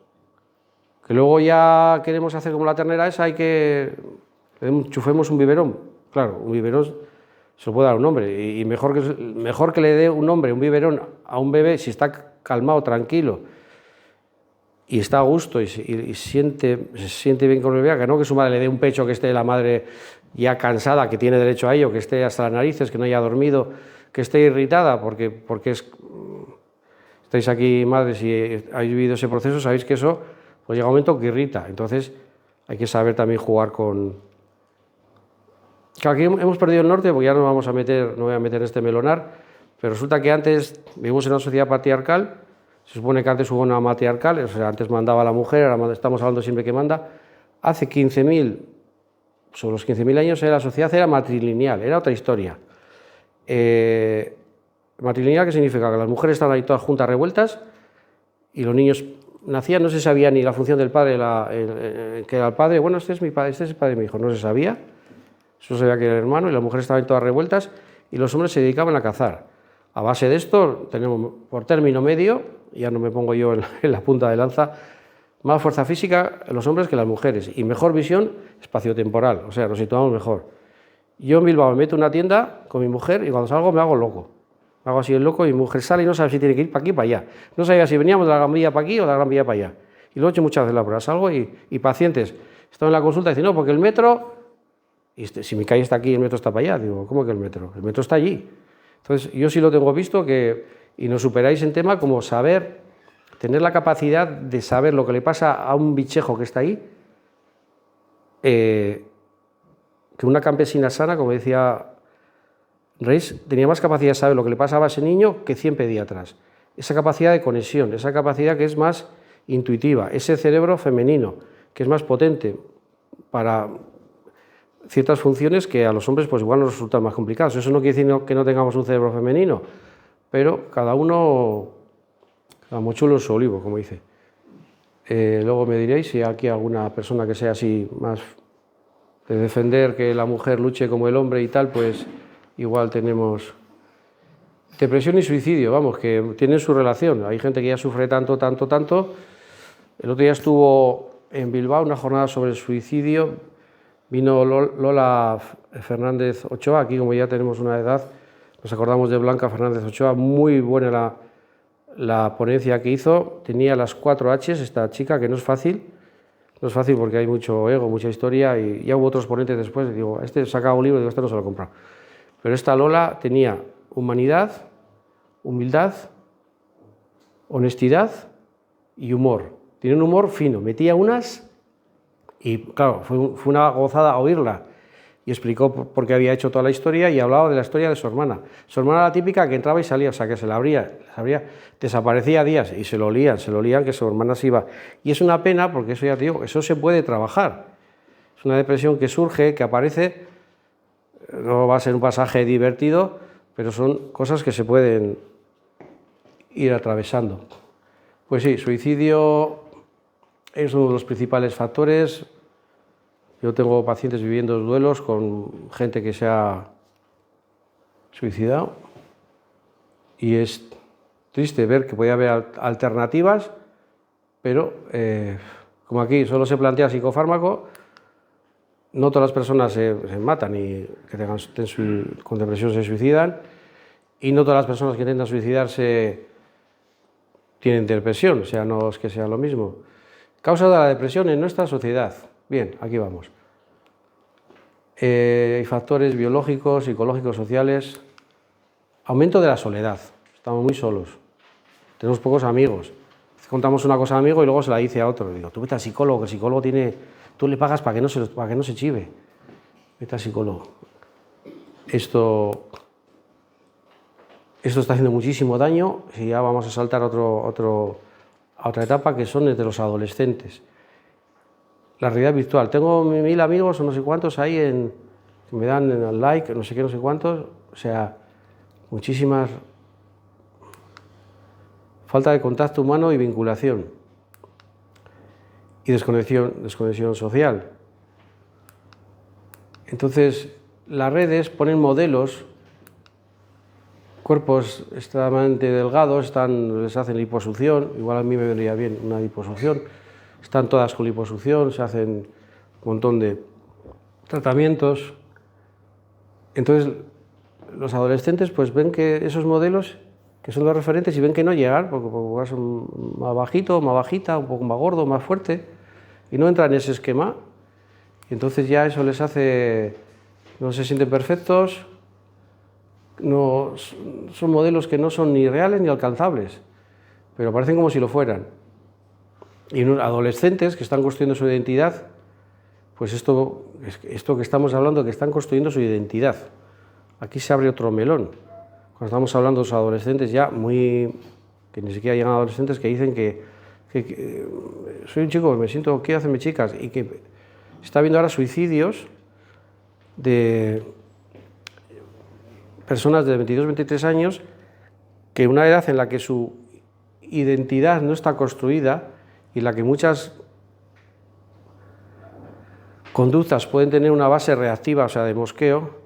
que luego ya queremos hacer como la ternera esa, hay que... enchufemos un biberón. Claro, un biberón se lo puede dar un hombre, y mejor que le dé un hombre un biberón a un bebé si está calmado, tranquilo, y está a gusto y se siente bien con el bebé, que no que su madre le dé un pecho que esté la madre ya cansada, que tiene derecho a ello, que esté hasta las narices, que no haya dormido, que esté irritada, porque estáis aquí madres y habéis vivido ese proceso, sabéis que eso pues llega un momento que irrita. Entonces hay que saber también jugar con... Claro, aquí hemos perdido el norte porque ya no voy a meter en este melonar, pero resulta que antes vivimos en una sociedad patriarcal. Se supone que antes hubo una matriarcal, o sea, antes mandaba la mujer, ahora estamos hablando siempre que manda. Hace 15.000, sobre los 15.000 años, la sociedad era matrilineal, era otra historia. Matrilineal, ¿qué significa? Que las mujeres estaban ahí todas juntas, revueltas, y los niños nacían, no se sabía ni la función del padre, que era el padre, bueno, este es mi padre, este es el padre de mi hijo, no se sabía, solo sabía que era el hermano, y las mujeres estaban todas revueltas, y los hombres se dedicaban a cazar. A base de esto, tenemos por término medio, ya no me pongo yo en la punta de lanza, más fuerza física los hombres que las mujeres y mejor visión espaciotemporal, o sea, nos situamos mejor. Yo en Bilbao me meto en una tienda con mi mujer y cuando salgo me hago loco. Me hago así el loco y mi mujer sale y no sabe si tiene que ir para aquí o para allá. No sabía si veníamos de la Gran Vía para aquí o de la Gran Vía para allá. Y lo he hecho muchas veces la prueba. Salgo y pacientes están en la consulta y dicen, no, porque el metro, y si mi calle está aquí y el metro está para allá, digo, ¿cómo que el metro? El metro está allí. Entonces, yo sí lo tengo visto, y nos superáis en tema como saber, tener la capacidad de saber lo que le pasa a un bichejo que está ahí, que una campesina sana, como decía Reis, tenía más capacidad de saber lo que le pasaba a ese niño que 100 pediatras. Esa capacidad de conexión, esa capacidad que es más intuitiva, ese cerebro femenino, que es más potente para ciertas funciones que a los hombres pues igual nos resultan más complicadas. Eso no quiere decir que no tengamos un cerebro femenino, pero cada uno, cada mochuelo en su olivo, como dice. Luego me diréis si hay aquí alguna persona que sea así más de defender que la mujer luche como el hombre y tal, pues igual tenemos depresión y suicidio, vamos, que tienen su relación. Hay gente que ya sufre tanto. El otro día estuvo en Bilbao una jornada sobre el suicidio. Vino Lola Fernández Ochoa, aquí como ya tenemos una edad, nos acordamos de Blanca Fernández Ochoa, muy buena la ponencia que hizo, tenía las 4 H's esta chica, que no es fácil porque hay mucho ego, mucha historia, y ya hubo otros ponentes después, y digo, este sacaba un libro, digo, este no se lo he comprado. Pero esta Lola tenía humanidad, humildad, honestidad y humor. Tiene un humor fino, metía unas... Y claro, fue una gozada oírla. Y explicó por qué había hecho toda la historia y hablaba de la historia de su hermana. Su hermana era la típica que entraba y salía, o sea, que se la abría, desaparecía días y se lo olían que su hermana se iba. Y es una pena porque eso ya te digo, eso se puede trabajar. Es una depresión que surge, que aparece, no va a ser un pasaje divertido, pero son cosas que se pueden ir atravesando. Pues sí, suicidio es uno de los principales factores. Yo tengo pacientes viviendo duelos con gente que se ha suicidado y es triste ver que puede haber alternativas, pero como aquí solo se plantea psicofármaco, no todas las personas se matan y que estén con depresión se suicidan, y no todas las personas que intentan suicidarse tienen depresión, o sea, no es que sea lo mismo. Causa de la depresión en nuestra sociedad. Bien, aquí vamos. Hay factores biológicos, psicológicos, sociales. Aumento de la soledad. Estamos muy solos. Tenemos pocos amigos. Contamos una cosa a un amigo y luego se la dice a otro. Digo, tú vete al psicólogo, que el psicólogo tiene... Tú le pagas para que no se chive. Vete al psicólogo. Esto está haciendo muchísimo daño y ya vamos a saltar a otra etapa, que son entre los adolescentes. La realidad virtual. Tengo 1000 amigos o no sé cuántos ahí que me dan el like, no sé qué, no sé cuántos, o sea, muchísimas falta de contacto humano y vinculación y desconexión social. Entonces, las redes ponen modelos, cuerpos extremadamente delgados, les hacen liposucción, igual a mí me vendría bien una liposucción, están todas con liposucción, se hacen un montón de tratamientos. Entonces, los adolescentes pues ven que esos modelos, que son los referentes, y ven que no llegan, porque son más bajito, más bajita, un poco más gordo, más fuerte, y no entran en ese esquema. Y entonces ya eso les hace, no se sienten perfectos, no, son modelos que no son ni reales ni alcanzables, pero parecen como si lo fueran. Y adolescentes que están construyendo su identidad, pues esto que estamos hablando, que están construyendo su identidad. Aquí se abre otro melón. Cuando estamos hablando de los adolescentes ya que ni siquiera llegan adolescentes, que dicen que soy un chico, me siento, quiero hacerme chicas, y que está habiendo ahora suicidios de personas de 22, 23 años, que una edad en la que su identidad no está construida y en la que muchas conductas pueden tener una base reactiva, o sea, de mosqueo,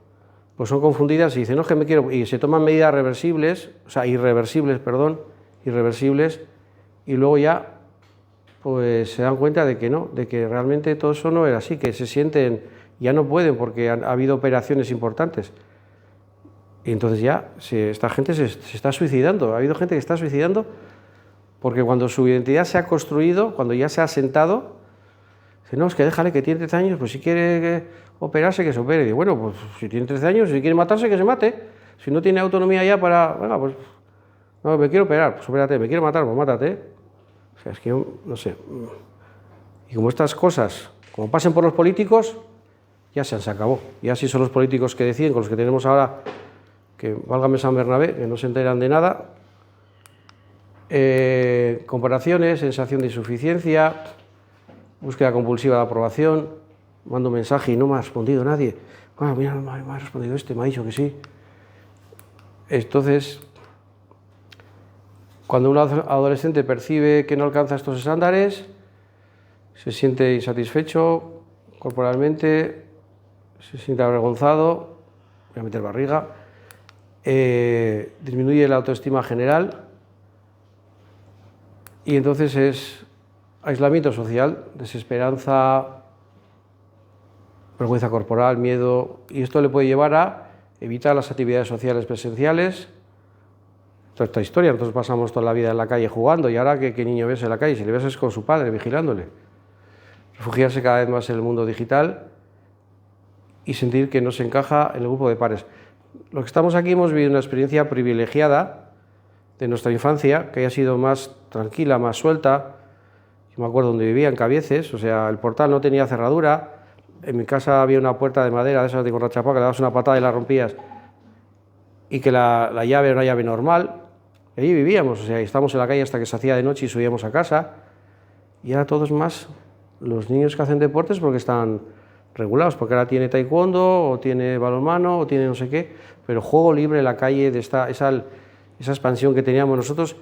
pues son confundidas y dicen, no, es que me quiero, y se toman medidas irreversibles, y luego ya pues se dan cuenta de que no, de que realmente todo eso no era así, que se sienten, ya no pueden porque ha habido operaciones importantes. Y entonces ya esta gente se está suicidando, ha habido gente que está suicidando porque cuando su identidad se ha construido, cuando ya se ha asentado, dice, no, es que déjale que tiene 13 años, pues si quiere operarse, que se opere. Y digo, bueno, pues si tiene 13 años, si quiere matarse, que se mate. Si no tiene autonomía ya para, venga, pues, no, me quiero operar, pues opérate, me quiero matar, pues mátate. O sea, es que yo, no sé. Y como estas cosas, como pasen por los políticos, ya se acabó. Y así son los políticos que deciden, con los que tenemos ahora, que válgame San Bernabé, que no se enteran de nada. Comparaciones, sensación de insuficiencia, búsqueda compulsiva de aprobación, mando mensaje y no me ha respondido nadie. Ah, mira, me ha respondido me ha dicho que sí. Entonces, cuando un adolescente percibe que no alcanza estos estándares, se siente insatisfecho corporalmente, se siente avergonzado, voy a meter barriga, disminuye la autoestima general y entonces es aislamiento social, desesperanza, vergüenza corporal, miedo, y esto le puede llevar a evitar las actividades sociales presenciales. Toda esta historia, nosotros pasamos toda la vida en la calle jugando y ahora ¿qué niño ves en la calle? Si le ves es con su padre vigilándole. Refugiarse cada vez más en el mundo digital y sentir que no se encaja en el grupo de pares. Los que estamos aquí hemos vivido una experiencia privilegiada de nuestra infancia, que haya sido más tranquila, más suelta. Yo me acuerdo donde vivía, en Cabieces, o sea, el portal no tenía cerradura, en mi casa había una puerta de madera, de esas de corrachapá, que le dabas una patada y la rompías, y que la llave era una llave normal. Y allí vivíamos, o sea, estábamos en la calle hasta que se hacía de noche y subíamos a casa, y ahora todo es más los niños que hacen deportes porque están regulados, porque ahora tiene taekwondo, o tiene balonmano, o tiene no sé qué, pero juego libre en la calle, de esa expansión que teníamos nosotros,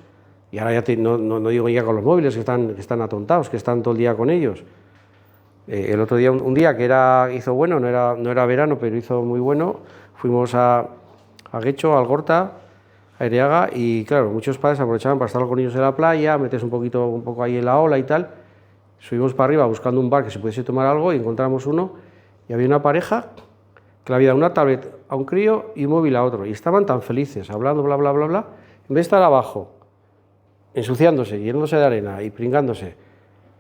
y ahora ya no digo ya con los móviles, que están atontados, que están todo el día con ellos. El otro día, un día que hizo bueno, no era verano, pero hizo muy bueno, fuimos a Guecho, al Gorta, a Ereaga, y claro, muchos padres aprovechaban para estar con niños en la playa, metes un poco ahí en la ola y tal. Subimos para arriba buscando un bar que se pudiese tomar algo y encontramos uno, y había una pareja que le había dado una tablet a un crío y un móvil a otro, y estaban tan felices, hablando, bla, bla, bla, bla, en vez de estar abajo, ensuciándose, llenándose de arena y pringándose,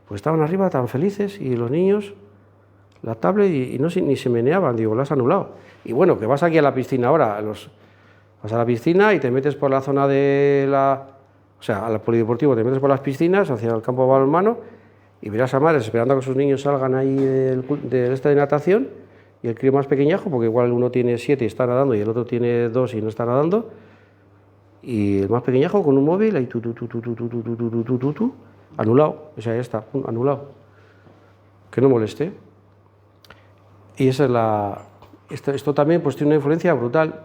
pues estaban arriba tan felices, y los niños, la tablet, y ni se meneaban, digo, la has anulado. Y bueno, que vas aquí a la piscina ahora, vas a la piscina y te metes por la zona o sea, al polideportivo, te metes por las piscinas hacia el campo de balonmano y verás a madres esperando a que sus niños salgan ahí del este de natación, y el crío más pequeñajo, porque igual uno tiene 7 y está nadando y el otro tiene 2 y no está nadando, y el más pequeñajo con un móvil ahí anulado, o sea, ya está, anulado, que no moleste. Y esa es Esto también pues, tiene una influencia brutal.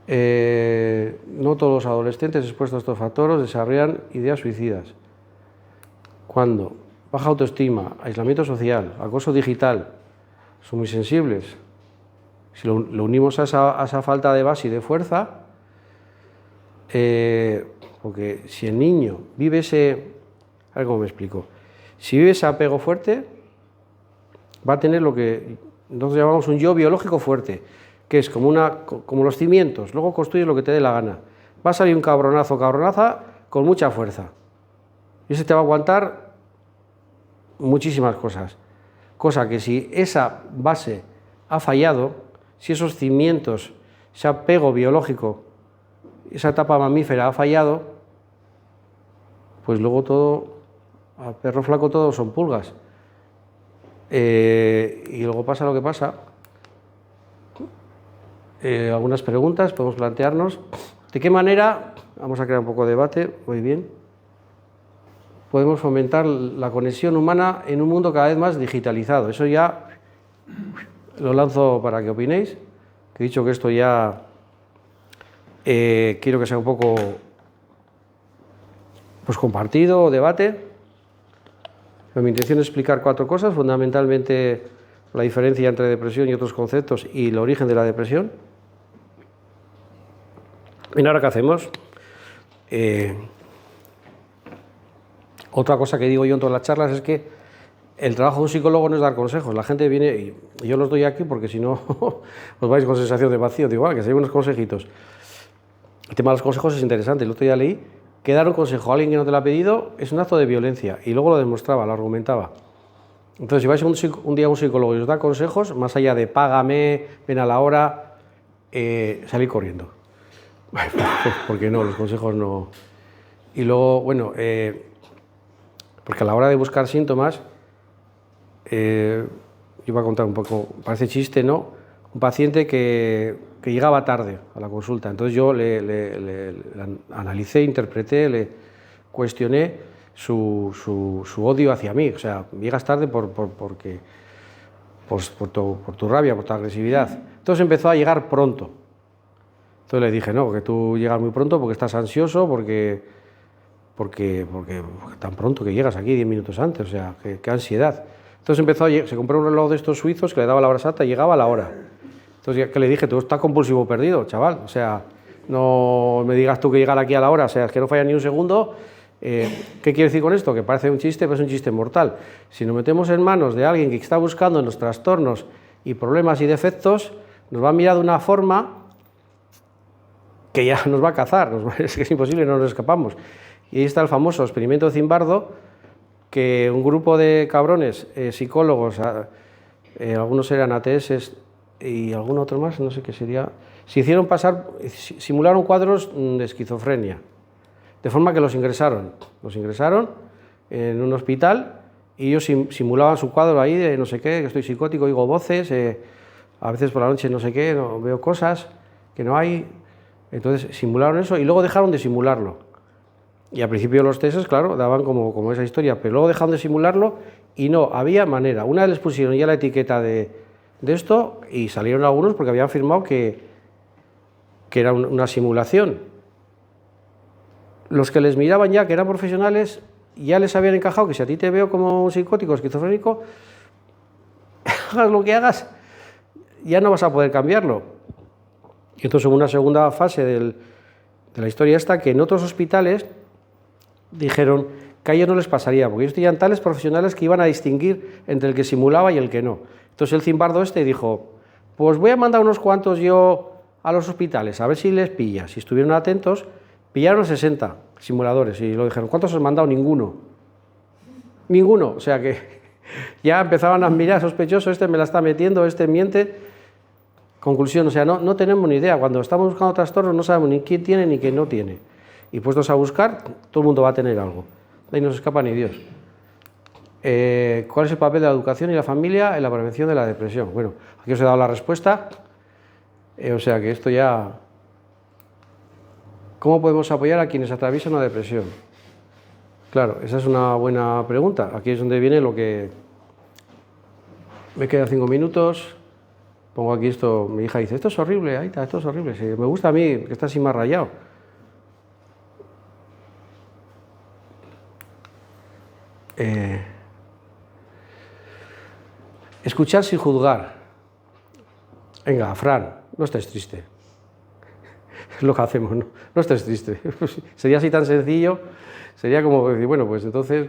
No todos los adolescentes expuestos a estos factores desarrollan ideas suicidas. Cuando baja autoestima, aislamiento social, acoso digital, son muy sensibles. Si lo unimos a esa falta de base y de fuerza, porque si el niño vive ese... A ver cómo me explico. Si vive ese apego fuerte, va a tener lo que nosotros llamamos un yo biológico fuerte, que es como los cimientos, luego construyes lo que te dé la gana. Va a salir un cabronazo o cabronaza con mucha fuerza. Y ese te va a aguantar muchísimas cosas. Cosa que si esa base ha fallado, si esos cimientos, ese apego biológico, esa etapa mamífera ha fallado, pues luego todo, a perro flaco todo son pulgas. Y luego pasa lo que pasa. Algunas preguntas podemos plantearnos. ¿De qué manera, vamos a crear un poco de debate, muy bien, podemos fomentar la conexión humana en un mundo cada vez más digitalizado? Eso ya lo lanzo para que opinéis, que he dicho que esto ya quiero que sea un poco pues, compartido, debate. Pero mi intención es explicar 4 cosas, fundamentalmente la diferencia entre depresión y otros conceptos y el origen de la depresión. ¿Y ahora qué hacemos? Otra cosa que digo yo en todas las charlas es que el trabajo de un psicólogo no es dar consejos. La gente viene, y yo los doy aquí porque si no os vais con sensación de vacío. Digo, que si hay unos consejitos. El tema de los consejos es interesante. El otro día leí que dar un consejo a alguien que no te lo ha pedido es un acto de violencia. Y luego lo demostraba, lo argumentaba. Entonces, si vais un día a un psicólogo y os da consejos, más allá de págame, ven a la hora, salir corriendo. Porque no, los consejos no. Y luego, bueno, porque a la hora de buscar síntomas, yo voy a contar un poco, parece chiste, ¿no? Un paciente que llegaba tarde a la consulta, entonces yo le analicé, interpreté, le cuestioné su odio hacia mí, o sea, llegas tarde por tu rabia, por tu agresividad. Entonces empezó a llegar pronto. Entonces le dije, no, que tú llegas muy pronto porque estás ansioso, porque tan pronto que llegas aquí 10 minutos antes, o sea, qué ansiedad. Entonces se compró un reloj de estos suizos que le daba la hora exacta y llegaba a la hora. Entonces, ¿qué le dije? Tú estás compulsivo perdido, chaval, o sea, no me digas tú que llegar aquí a la hora, o sea, es que no falla ni un segundo. ¿Qué quiere decir con esto? Que parece un chiste, pero es un chiste mortal. Si nos metemos en manos de alguien que está buscando en los trastornos y problemas y defectos, nos va a mirar de una forma que ya nos va a cazar, es que es imposible, no nos escapamos. Y ahí está el famoso experimento de Zimbardo, que un grupo de cabrones, psicólogos, algunos eran ATS y algún otro más, no sé qué sería, se hicieron pasar, simularon cuadros de esquizofrenia, de forma que los ingresaron en un hospital y ellos simulaban su cuadro ahí de no sé qué, que estoy psicótico, oigo voces, a veces por la noche no sé qué, veo cosas que no hay. Entonces simularon eso y luego dejaron de simularlo. Y al principio los testes, claro, daban como esa historia, pero luego dejaron de simularlo y no, había manera. Una vez les pusieron ya la etiqueta de esto y salieron algunos porque habían firmado que era una simulación. Los que les miraban ya, que eran profesionales, ya les habían encajado que si a ti te veo como un psicótico, esquizofrénico, hagas lo que hagas, ya no vas a poder cambiarlo. Y entonces, en una segunda fase de la historia esta, que en otros hospitales dijeron que a ellos no les pasaría, porque ellos tenían tales profesionales que iban a distinguir entre el que simulaba y el que no. Entonces el Zimbardo dijo, pues voy a mandar unos cuantos yo a los hospitales, a ver si les pilla. Si estuvieron atentos, pillaron a 60 simuladores y lo dijeron, ¿cuántos os he mandado? Ninguno. Ninguno, o sea que ya empezaban a mirar sospechoso, me la está metiendo, miente. Conclusión, o sea, no tenemos ni idea. Cuando estamos buscando trastornos no sabemos ni quién tiene ni quién no tiene. Y puestos a buscar, todo el mundo va a tener algo. De ahí no se escapa ni Dios. ¿Cuál es el papel de la educación y la familia en la prevención de la depresión? Bueno, aquí os he dado la respuesta. O sea que esto ya... ¿Cómo podemos apoyar a quienes atraviesan una depresión? Claro, esa es una buena pregunta. Aquí es donde viene lo que... Me quedan 5 minutos... pongo aquí esto, mi hija dice, esto es horrible, Aita, esto es horrible. Sí, me gusta a mí, que está así más rayado. Escuchar sin juzgar. Venga, Fran, no estés triste. Es lo que hacemos, ¿no? No estés triste. Sería así tan sencillo, sería como decir, bueno, pues entonces,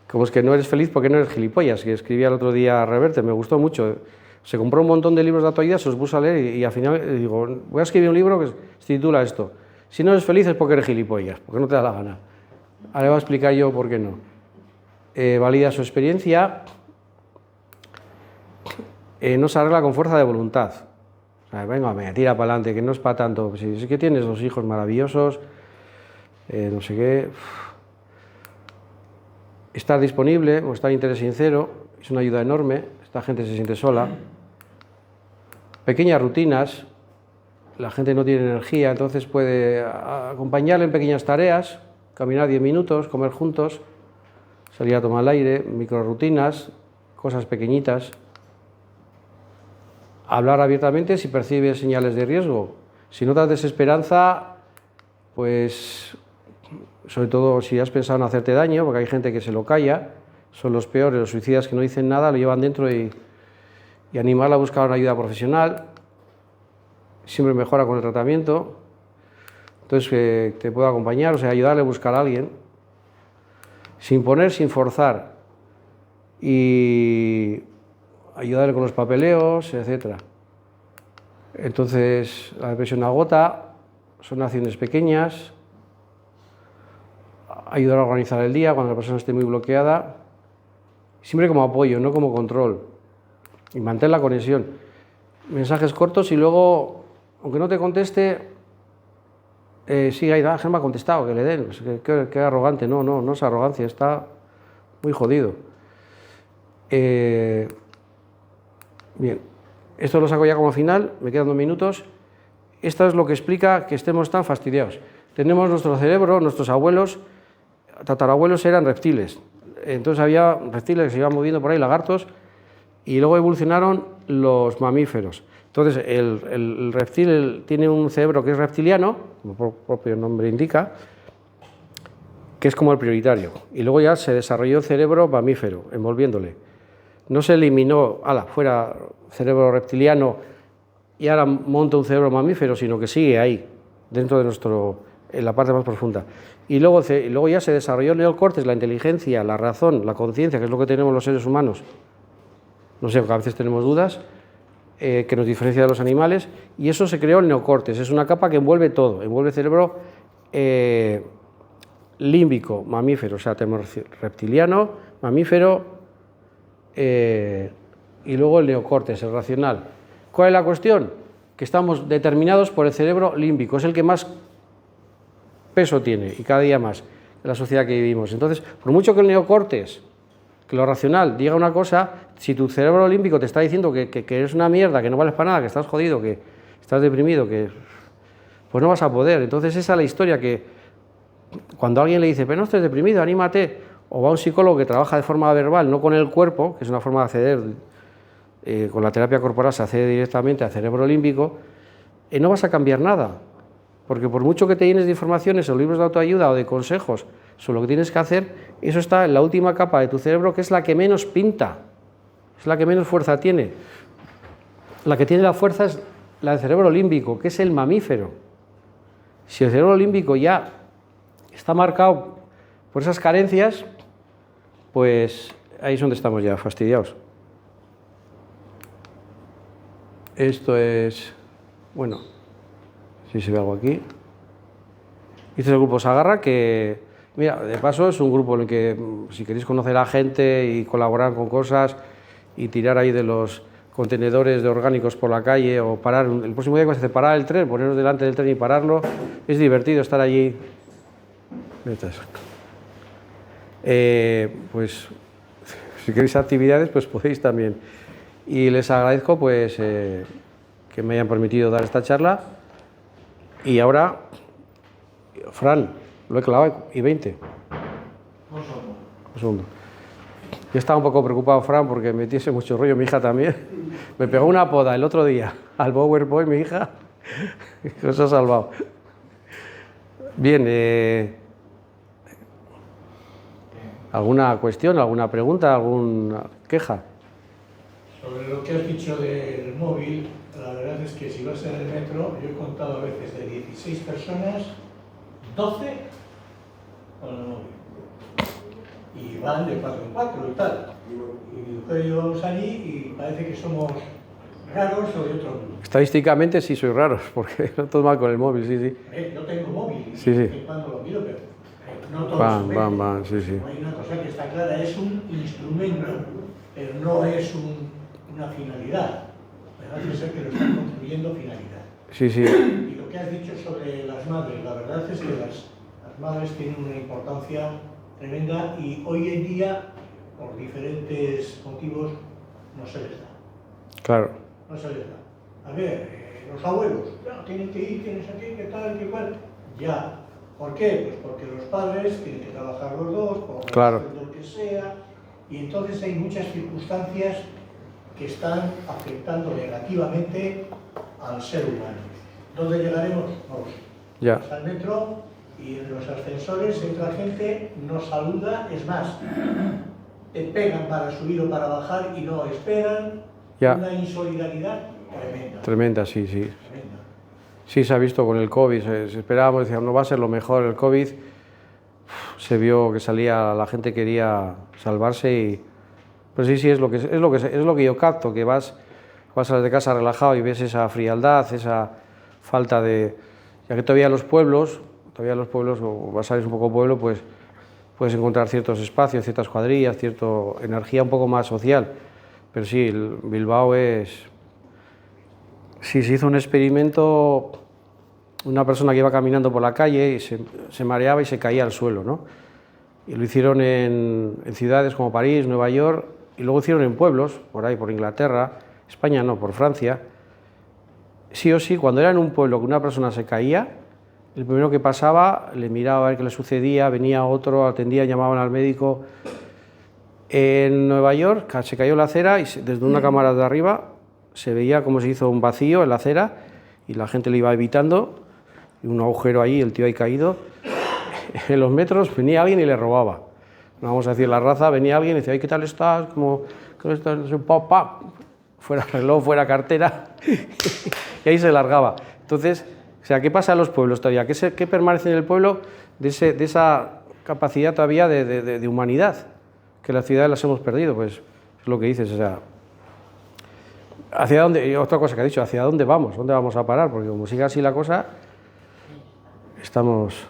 como es que no eres feliz porque no eres gilipollas, que escribía el otro día Reverte, me gustó mucho. Se compró un montón de libros de autoayuda, se los puso a leer y al final digo, voy a escribir un libro que se titula esto. Si no eres feliz es porque eres gilipollas, porque no te da la gana. Ahora voy a explicar yo por qué no. Valida su experiencia. No se arregla con fuerza de voluntad. O sea, venga, me tira para adelante, que no es para tanto. Si es que tienes 2 hijos maravillosos, no sé qué. Estar disponible, mostrar interés sincero, es una ayuda enorme. Esta gente se siente sola. Pequeñas rutinas, la gente no tiene energía, entonces puede acompañarle en pequeñas tareas, caminar 10 minutos, comer juntos, salir a tomar el aire, microrutinas, cosas pequeñitas. Hablar abiertamente si percibes señales de riesgo. Si notas desesperanza, pues, sobre todo si has pensado en hacerte daño, porque hay gente que se lo calla, son los peores, los suicidas que no dicen nada, lo llevan dentro y animarla a buscar una ayuda profesional. Siempre mejora con el tratamiento. Entonces, que te pueda acompañar, o sea, ayudarle a buscar a alguien, sin poner, sin forzar. Y ayudarle con los papeleos, etc. Entonces, la depresión agota, son acciones pequeñas, ayudar a organizar el día cuando la persona esté muy bloqueada, siempre como apoyo, no como control, y mantener la conexión. Mensajes cortos y luego, aunque no te conteste, sigue ahí, me ha contestado, que le den, pues, qué arrogante, no es arrogancia, está muy jodido. Bien, esto lo saco ya como final, me quedan 2 minutos. Esto es lo que explica que estemos tan fastidiados. Tenemos nuestro cerebro, nuestros abuelos, tatarabuelos eran reptiles. Entonces había reptiles que se iban moviendo por ahí, lagartos, y luego evolucionaron los mamíferos. Entonces el reptil tiene un cerebro que es reptiliano, como el propio nombre indica, que es como el prioritario. Y luego ya se desarrolló el cerebro mamífero, envolviéndole. No se eliminó, fuera cerebro reptiliano y ahora monta un cerebro mamífero, sino que sigue ahí, dentro de en la parte más profunda. Y luego ya se desarrolló el neocórtex, la inteligencia, la razón, la conciencia, que es lo que tenemos los seres humanos. No sé, porque a veces tenemos dudas, que nos diferencia de los animales, y eso se creó el neocórtex, es una capa que envuelve todo, envuelve el cerebro límbico, mamífero, o sea, tenemos reptiliano, mamífero, y luego el neocórtex, el racional. ¿Cuál es la cuestión? Que estamos determinados por el cerebro límbico, es el que más peso tiene, y cada día más, en la sociedad que vivimos. Entonces, por mucho que el neocórtex, que lo racional, diga una cosa, si tu cerebro límbico te está diciendo que eres una mierda, que no vales para nada, que estás jodido, que estás deprimido, pues no vas a poder. Entonces esa es la historia, que cuando alguien le dice, pero no estés deprimido, anímate, o va a un psicólogo que trabaja de forma verbal, no con el cuerpo, que es una forma de acceder, con la terapia corporal se accede directamente al cerebro límbico, no vas a cambiar nada, porque por mucho que te llenes de informaciones o libros de autoayuda o de consejos sobre lo que tienes que hacer, eso está en la última capa de tu cerebro, que es la que menos pinta, es la que menos fuerza tiene. La que tiene la fuerza es la del cerebro límbico, que es el mamífero. Si el cerebro límbico ya está marcado por esas carencias, pues ahí es donde estamos ya fastidiados. Esto es, bueno, si se ve algo aquí. Este es el grupo Sagarra, que, mira, de paso es un grupo en el que, si queréis conocer a gente y colaborar con cosas y tirar ahí de los contenedores de orgánicos por la calle, o parar, el próximo día que se parar el tren, ponernos delante del tren y pararlo, es divertido estar allí. Pues si queréis actividades, pues podéis también. Y les agradezco pues que me hayan permitido dar esta charla. Y ahora, Fran, lo he clavado y 20. Un segundo. Yo estaba un poco preocupado, Fran, porque metiese mucho rollo, mi hija también. Me pegó una poda el otro día al PowerPoint, mi hija, que se ha salvado. Bien, ¿alguna cuestión, alguna pregunta, alguna queja? Sobre lo que has dicho del móvil, la verdad es que si vas en el metro, yo he contado a veces de 16 personas, 12 con el móvil. Y van de 4 en 4 y tal. Y mi mujer y yo vamos allí y parece que somos raros o de otro mundo. Estadísticamente sí soy raro, porque no todo mal con el móvil, sí, sí. Yo tengo móvil y Sí, sí. de vez en cuando lo miro, pero no todo Bam, sí, sí. Hay una cosa que está clara, es un instrumento, pero no es una finalidad. Parece ser que lo están construyendo finalidad. Sí, sí. Y lo que has dicho sobre las madres, la verdad es que las madres tienen una importancia tremenda y hoy en día, por diferentes motivos, no se les da. Claro. No se les da. A ver, los abuelos, ya, tienen que ir, tienes aquí, qué tal, qué cual. Ya. ¿Por qué? Pues porque los padres tienen que trabajar los dos, por Claro. lo que sea, y entonces hay muchas circunstancias que están afectando negativamente al ser humano. ¿Dónde llegaremos? No lo sé. Ya. Vas al metro y en los ascensores entra gente, no saluda, es más, te pegan para subir o para bajar y no esperan. Ya. Una insolidaridad tremenda. Tremenda, sí, sí. Tremenda. Sí, se ha visto con el COVID, se esperábamos, decíamos, no va a ser lo mejor el COVID. Se vio que salía, la gente quería salvarse y... Pues sí, es lo que yo capto, que vas a de casa relajado y ves esa frialdad, esa falta de... Ya que todavía los pueblos, o vas a ver un poco pueblo, pues puedes encontrar ciertos espacios, ciertas cuadrillas, cierta energía un poco más social. Pero sí, Bilbao es... Sí, se hizo un experimento, una persona que iba caminando por la calle y se mareaba y se caía al suelo, ¿no? Y lo hicieron en ciudades como París, Nueva York, y luego hicieron en pueblos, por ahí, por Inglaterra, España no, por Francia. Sí o sí, cuando era en un pueblo que una persona se caía, el primero que pasaba le miraba a ver qué le sucedía, venía otro, atendía, llamaban al médico. En Nueva York se cayó la acera y desde una cámara de arriba se veía cómo se hizo un vacío en la acera y la gente le iba evitando, y un agujero ahí, el tío ahí caído. En los metros venía alguien y le robaba. No vamos a decir la raza, venía alguien y decía, ay, ¿qué tal estás? ¿Cómo estás? Fuera reloj, fuera cartera, y ahí se largaba. Entonces, o sea, ¿qué pasa en los pueblos todavía? ¿Qué permanece en el pueblo de esa capacidad todavía de humanidad? Que las ciudades las hemos perdido, pues es lo que dices, o sea, ¿hacia dónde? Y otra cosa que ha dicho, ¿hacia dónde vamos? ¿Dónde vamos a parar? Porque como siga así la cosa, estamos...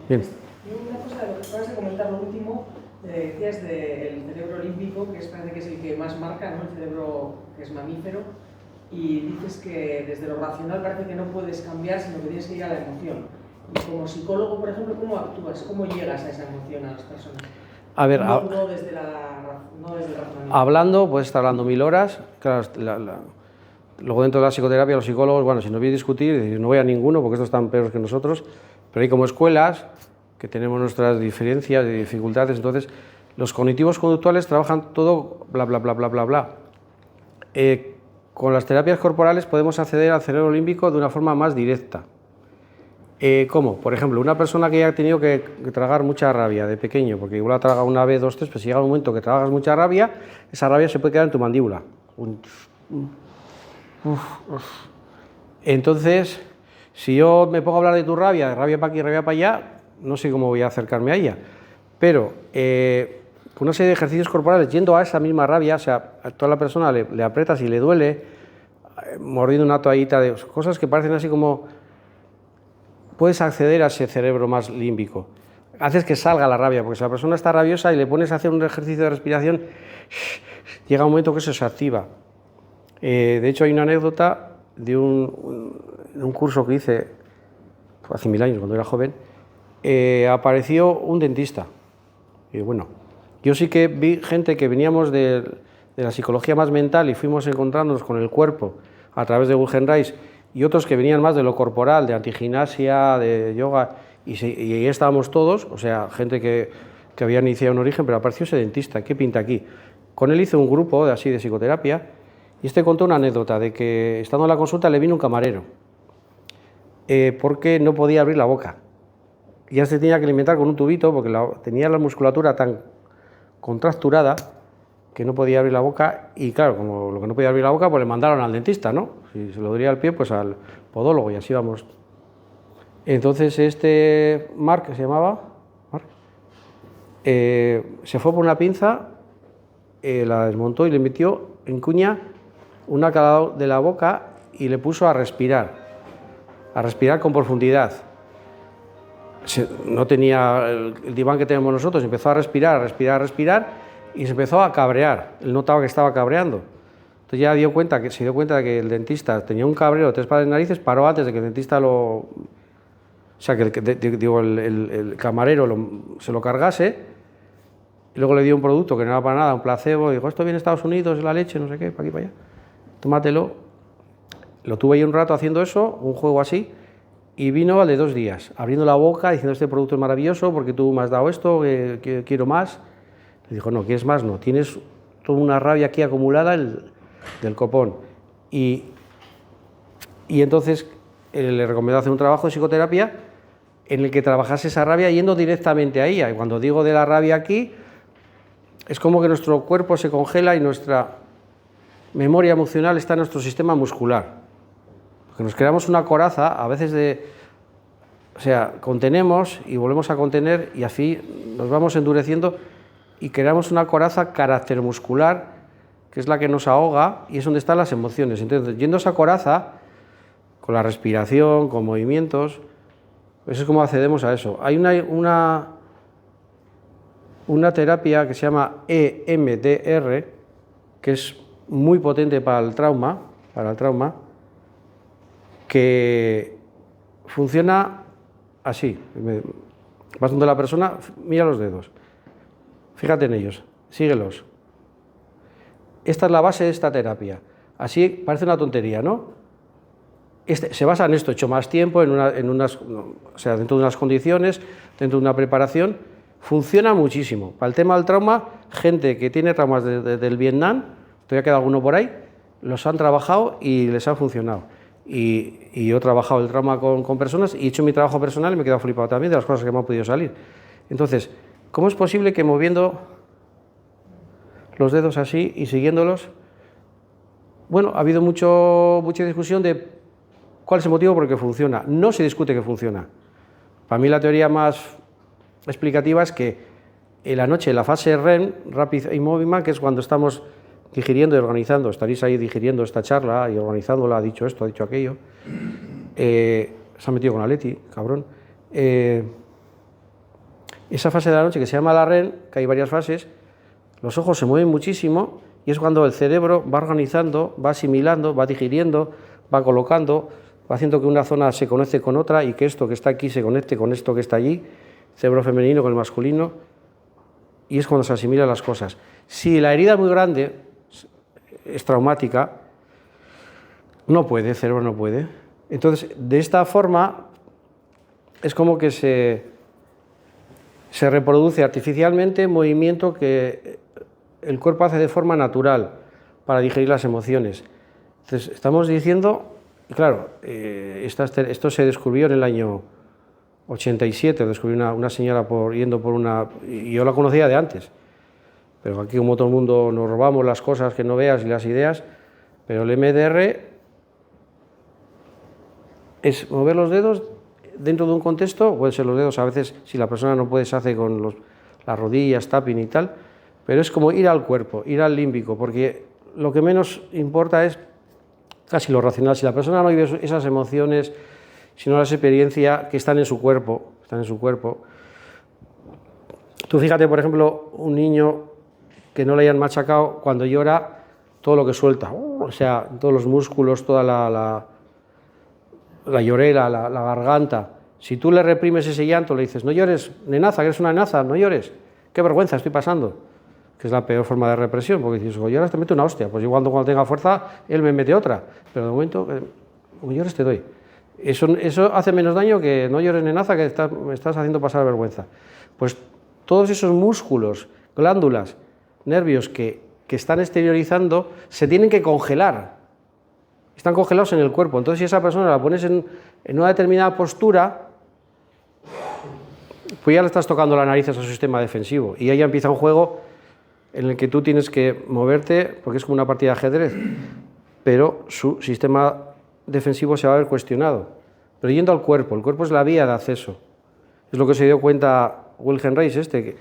Bien. Y una cosa de lo que acabas de comentar, lo último, decías del cerebro límbico, que parece que es el que más marca, ¿no? El cerebro que es mamífero, y dices que desde lo racional parece que no puedes cambiar, sino que tienes que ir a la emoción. Y como psicólogo, por ejemplo, ¿cómo actúas? ¿Cómo llegas a esa emoción a las personas? A ver, no desde el razonamiento. Hablando, puedes estar hablando 1000 horas, claro, luego dentro de la psicoterapia los psicólogos, bueno, si no voy a discutir, no voy a ninguno porque estos están peores que nosotros, pero hay como escuelas que tenemos nuestras diferencias y dificultades, entonces los cognitivos conductuales trabajan todo bla, bla, bla, bla, bla, bla. Con las terapias corporales podemos acceder al cerebro límbico de una forma más directa. ¿Cómo? Por ejemplo, una persona que haya tenido que tragar mucha rabia de pequeño, porque igual ha tragado una vez, dos, tres, pues si llega un momento que tragas mucha rabia, esa rabia se puede quedar en tu mandíbula. Entonces, si yo me pongo a hablar de tu rabia, de rabia para aquí, rabia para allá, no sé cómo voy a acercarme a ella. Pero con una serie de ejercicios corporales, yendo a esa misma rabia, o sea, a toda la persona le aprietas y le duele, mordiendo una toallita de cosas que parecen así como... Puedes acceder a ese cerebro más límbico. Haces que salga la rabia, porque si la persona está rabiosa y le pones a hacer un ejercicio de respiración, llega un momento que eso se activa. De hecho, hay una anécdota de un curso que hice hace 1000 años, cuando era joven. Apareció un dentista. Y bueno, yo sí que vi gente que veníamos de la psicología más mental y fuimos encontrándonos con el cuerpo a través de Wilhelm Reich, y otros que venían más de lo corporal, de antigimnasia, de yoga, y ahí estábamos todos, o sea, gente que que había iniciado un origen, pero apareció ese dentista, ¿qué pinta aquí? Con él hice un grupo de psicoterapia y contó una anécdota de que estando en la consulta le vino un camarero porque no podía abrir la boca. Ya se tenía que alimentar con un tubito porque tenía la musculatura tan contracturada que no podía abrir la boca y claro, como lo que no podía abrir la boca, pues le mandaron al dentista, ¿no? Si se lo dolía el pie, pues al podólogo y así vamos. Entonces Marc, que se llamaba, Marc, se fue por una pinza, la desmontó y le metió en cuña una a cada lado de la boca y le puso a respirar con profundidad. No tenía el diván que tenemos nosotros, empezó a respirar y se empezó a cabrear. Él notaba que estaba cabreando. Entonces ya se dio cuenta de que el dentista tenía un cabreo de 3 pares de narices, paró antes de que el dentista el camarero se lo cargase. Y luego le dio un producto que no era para nada, un placebo, y dijo, esto viene de Estados Unidos, es la leche, no sé qué, para aquí, para allá. Tómatelo. Lo tuve ahí un rato haciendo eso, un juego así, y vino al de 2 días, abriendo la boca, diciendo, este producto es maravilloso porque tú me has dado esto, quiero más. Le dijo, no, ¿quieres más? No, tienes toda una rabia aquí acumulada del copón. Y entonces le recomendó hacer un trabajo de psicoterapia en el que trabajase esa rabia yendo directamente a ella. Y cuando digo de la rabia aquí, es como que nuestro cuerpo se congela y nuestra memoria emocional está en nuestro sistema muscular. Porque nos creamos una coraza, a veces contenemos y volvemos a contener y así nos vamos endureciendo y creamos una coraza caractermuscular que es la que nos ahoga y es donde están las emociones. Entonces, yendo a esa coraza, con la respiración, con movimientos, eso es como accedemos a eso. Hay una terapia que se llama EMDR, que es muy potente para el trauma, que funciona así. Vas donde la persona, mira los dedos, fíjate en ellos, síguelos. Esta es la base de esta terapia. Así parece una tontería, ¿no? Se basa en esto, hecho más tiempo, dentro de unas condiciones, dentro de una preparación. Funciona muchísimo. Para el tema del trauma, gente que tiene traumas del Vietnam, todavía queda alguno por ahí, los han trabajado y les ha funcionado. Y yo he trabajado el trauma con personas y he hecho mi trabajo personal y me he quedado flipado también de las cosas que me han podido salir. Entonces, ¿cómo es posible que moviendo los dedos así y siguiéndolos? Bueno, ha habido mucha discusión de cuál es el motivo por el que funciona. No se discute que funciona. Para mí la teoría más explicativa es que en la noche, la fase REM, Rapid Eye Movement, que es cuando estamos digiriendo y organizando, estaréis ahí digiriendo esta charla y organizándola, ha dicho esto, ha dicho aquello, se ha metido con Aleti, cabrón. Esa fase de la noche que se llama la REM, que hay varias fases, los ojos se mueven muchísimo y es cuando el cerebro va organizando, va asimilando, va digiriendo, va colocando, va haciendo que una zona se conecte con otra y que esto que está aquí se conecte con esto que está allí, cerebro femenino con el masculino, y es cuando se asimilan las cosas. Si la herida es muy grande, es traumática, no puede, el cerebro no puede. Entonces, de esta forma, es como que se reproduce artificialmente movimiento que el cuerpo hace de forma natural para digerir las emociones. Entonces, estamos diciendo, claro, esto se descubrió en el año 87, descubrió una señora yendo por una... y yo la conocía de antes, pero aquí como todo el mundo nos robamos las cosas que no veas y las ideas, pero el MDR es mover los dedos dentro de un contexto, pueden ser los dedos a veces, si la persona no puede, se hace con las rodillas, tapping y tal, pero es como ir al cuerpo, ir al límbico, porque lo que menos importa es casi lo racional. Si la persona no vive esas emociones, si no las experiencia que están en su cuerpo, Tú fíjate, por ejemplo, un niño que no le hayan machacado, cuando llora, todo lo que suelta, o sea, todos los músculos, toda la llorera, la garganta. Si tú le reprimes ese llanto, le dices, no llores, nenaza, que eres una nenaza, no llores, qué vergüenza estoy pasando, que es la peor forma de represión, porque dices, o lloras te meto una hostia, pues yo cuando tenga fuerza, él me mete otra, pero de momento, como llores te doy. Eso hace menos daño que no llores, nenaza, que me estás haciendo pasar vergüenza. Pues todos esos músculos, glándulas, nervios que están exteriorizando, se tienen que congelar. Están congelados en el cuerpo. Entonces, si esa persona la pones en una determinada postura, pues ya le estás tocando la nariz a su sistema defensivo. Y ahí ya empieza un juego en el que tú tienes que moverte, porque es como una partida de ajedrez, pero su sistema defensivo se va a ver cuestionado. Pero yendo al cuerpo, el cuerpo es la vía de acceso. Es lo que se dio cuenta Wilhelm Reis, que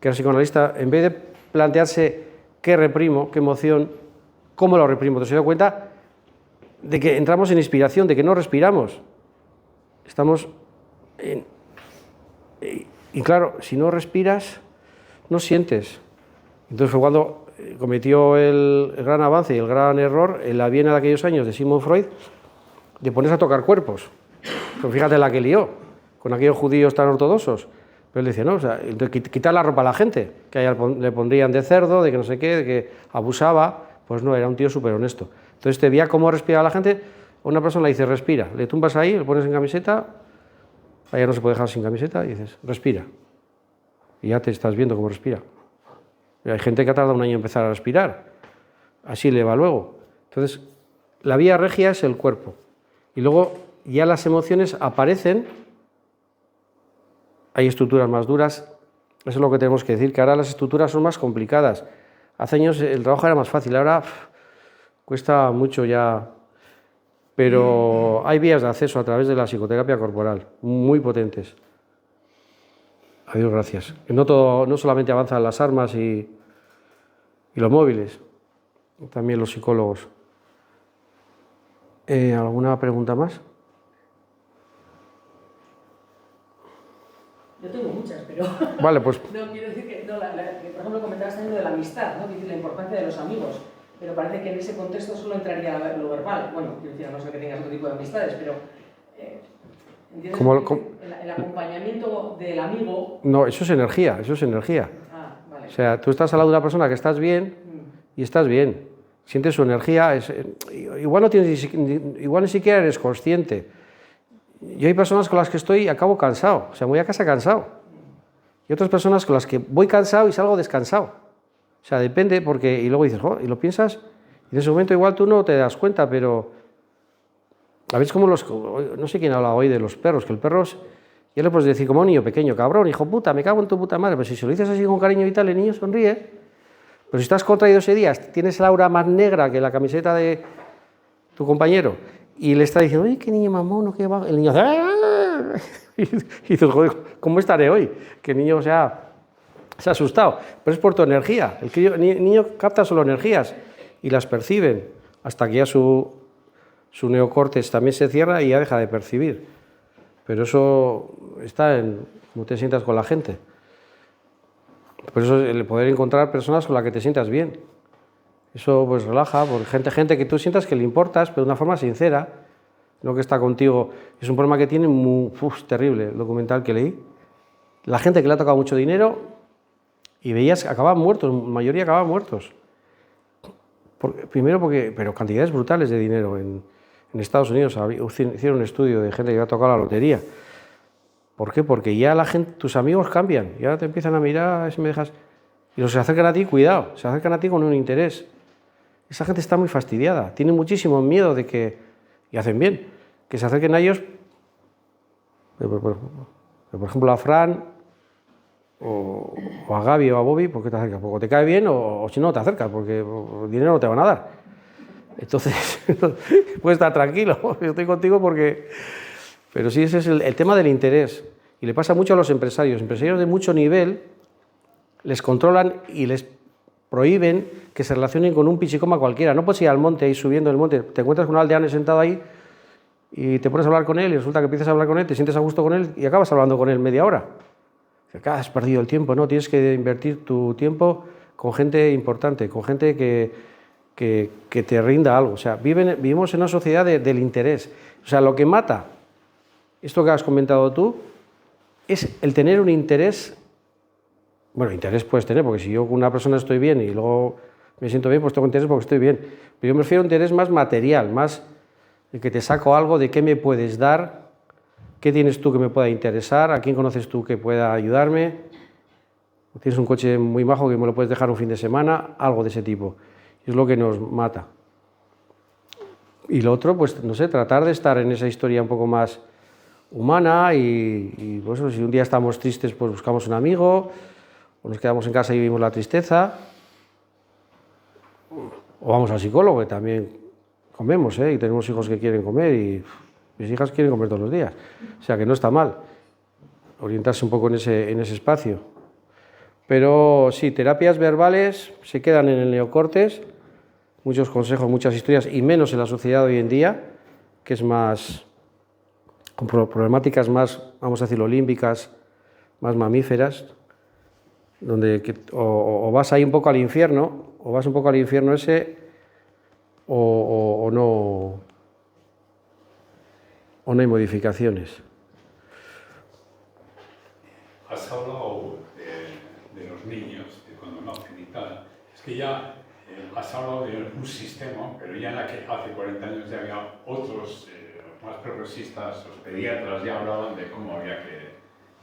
era psicoanalista, en vez de plantearse qué reprimo, qué emoción, cómo lo reprimo, entonces se dio cuenta de que entramos en inspiración, de que no respiramos. Estamos en... Y claro, si no respiras, no sientes. Entonces fue cuando cometió el gran avance y el gran error en la Viena de aquellos años de Sigmund Freud, de ponerse a tocar cuerpos. Pues fíjate la que lió, con aquellos judíos tan ortodoxos. Pero él decía, no, o sea, quitar la ropa a la gente, que a ella le pondrían de cerdo, de que no sé qué, de que abusaba. Pues no, era un tío súper honesto. Entonces te veía cómo respiraba la gente. Una persona le dice, respira, le tumbas ahí, le pones en camiseta, allá no se puede dejar sin camiseta, y dices, respira. Y ya te estás viendo cómo respira. Y hay gente que ha tardado un año en empezar a respirar, así le va luego. Entonces, la vía regia es el cuerpo. Y luego ya las emociones aparecen, hay estructuras más duras, eso es lo que tenemos que decir, que ahora las estructuras son más complicadas. Hace años el trabajo era más fácil, ahora cuesta mucho ya, pero hay vías de acceso a través de la psicoterapia corporal, muy potentes. Adiós, gracias. No solamente avanzan las armas y los móviles, también los psicólogos. ¿Alguna pregunta más? Yo tengo muchas, pero... Vale, pues... No, quiero decir que, que, por ejemplo, comentabas también lo de la amistad, ¿no? Que la importancia de los amigos, pero parece que en ese contexto solo entraría lo verbal. Bueno, quiero decir, no sé que tengas otro tipo de amistades, pero... ¿entiendes? El acompañamiento del amigo... No, eso es energía, eso es energía. Ah, vale. O sea, tú estás al lado de una persona que estás bien y estás bien. Sientes su energía, igual ni siquiera eres consciente. Yo hay personas con las que estoy y acabo cansado, o sea, voy a casa cansado. Y otras personas con las que voy cansado y salgo descansado. O sea, depende, porque... Y luego dices, oh, y lo piensas, y en ese momento igual tú no te das cuenta, pero... A veces como no sé quién ha hablado hoy de los perros, que el perro ya le puedes decir como un niño pequeño, cabrón, hijo puta, me cago en tu puta madre, pero si se lo dices así con cariño y tal, el niño sonríe. Pero si estás contraído ese día, tienes el aura más negra que la camiseta de tu compañero, y le está diciendo, oye, qué niño mamón, qué va... El niño hace... Y dices, joder, ¿cómo estaré hoy? Que el niño se ha asustado. Pero es por tu energía. El niño capta solo energías y las perciben hasta que ya su neocórtex también se cierra y ya deja de percibir. Pero eso está en cómo te sientas con la gente. Por eso el poder encontrar personas con las que te sientas bien. Eso pues relaja, porque gente que tú sientas que le importas, pero de una forma sincera, no que está contigo. Es un problema que tiene terrible, el documental que leí. La gente que le ha tocado mucho dinero y veías que acababan muertos, la mayoría acababan muertos. Primero pero cantidades brutales de dinero. En Estados Unidos hicieron un estudio de gente que ha tocado la lotería. ¿Por qué? Porque ya tus amigos cambian, ya te empiezan a mirar, si me dejas... Y los se acercan a ti, cuidado, se acercan a ti con un interés. Esa gente está muy fastidiada, tiene muchísimo miedo de que, y hacen bien, que se acerquen a ellos, por ejemplo a Fran, o a Gaby o a Bobby, ¿por qué te acercas? Porque te cae bien o si no te acercas, porque dinero no te van a dar. Entonces, puedes estar tranquilo, yo estoy contigo porque... Pero sí, ese es el tema del interés. Y le pasa mucho a los empresarios. Empresarios de mucho nivel les controlan y les prohíben que se relacionen con un pichicoma cualquiera. No puedes ir al monte, ir subiendo el monte, te encuentras con un aldeano sentado ahí y te pones a hablar con él y resulta que empiezas a hablar con él, te sientes a gusto con él y acabas hablando con él media hora. Has perdido el tiempo, ¿no? Tienes que invertir tu tiempo con gente importante, con gente que te rinda algo. O sea, vivimos en una sociedad del interés. O sea, lo que mata, esto que has comentado tú, es el tener un interés. Bueno, interés puedes tener, porque si yo con una persona estoy bien y luego me siento bien, pues tengo interés porque estoy bien. Pero yo me refiero a un interés más material, más de que te saco algo, de qué me puedes dar, qué tienes tú que me pueda interesar, a quién conoces tú que pueda ayudarme. tienes un coche muy majo que me lo puedes dejar un fin de semana, algo de ese tipo. Es lo que nos mata. Y lo otro, pues no sé, tratar de estar en esa historia un poco más humana y pues, si un día estamos tristes, pues buscamos un amigo, o nos quedamos en casa y vivimos la tristeza, o vamos al psicólogo, que también comemos, y tenemos hijos que quieren comer y mis hijas quieren comer todos los días, o sea que no está mal orientarse un poco en ese espacio. Pero sí, terapias verbales se quedan en el neocortes, muchos consejos, muchas historias, y menos en la sociedad hoy en día, que es más, con problemáticas más, vamos a decirlo, límbicas, más mamíferas, donde o vas ahí un poco al infierno, o vas un poco al infierno ese, o no hay modificaciones. Has hablado de los niños, de cuando nacen y tal. Es que ya has hablado de un sistema, pero ya en la que hace 40 años ya había otros más progresistas, los pediatras ya hablaban de cómo había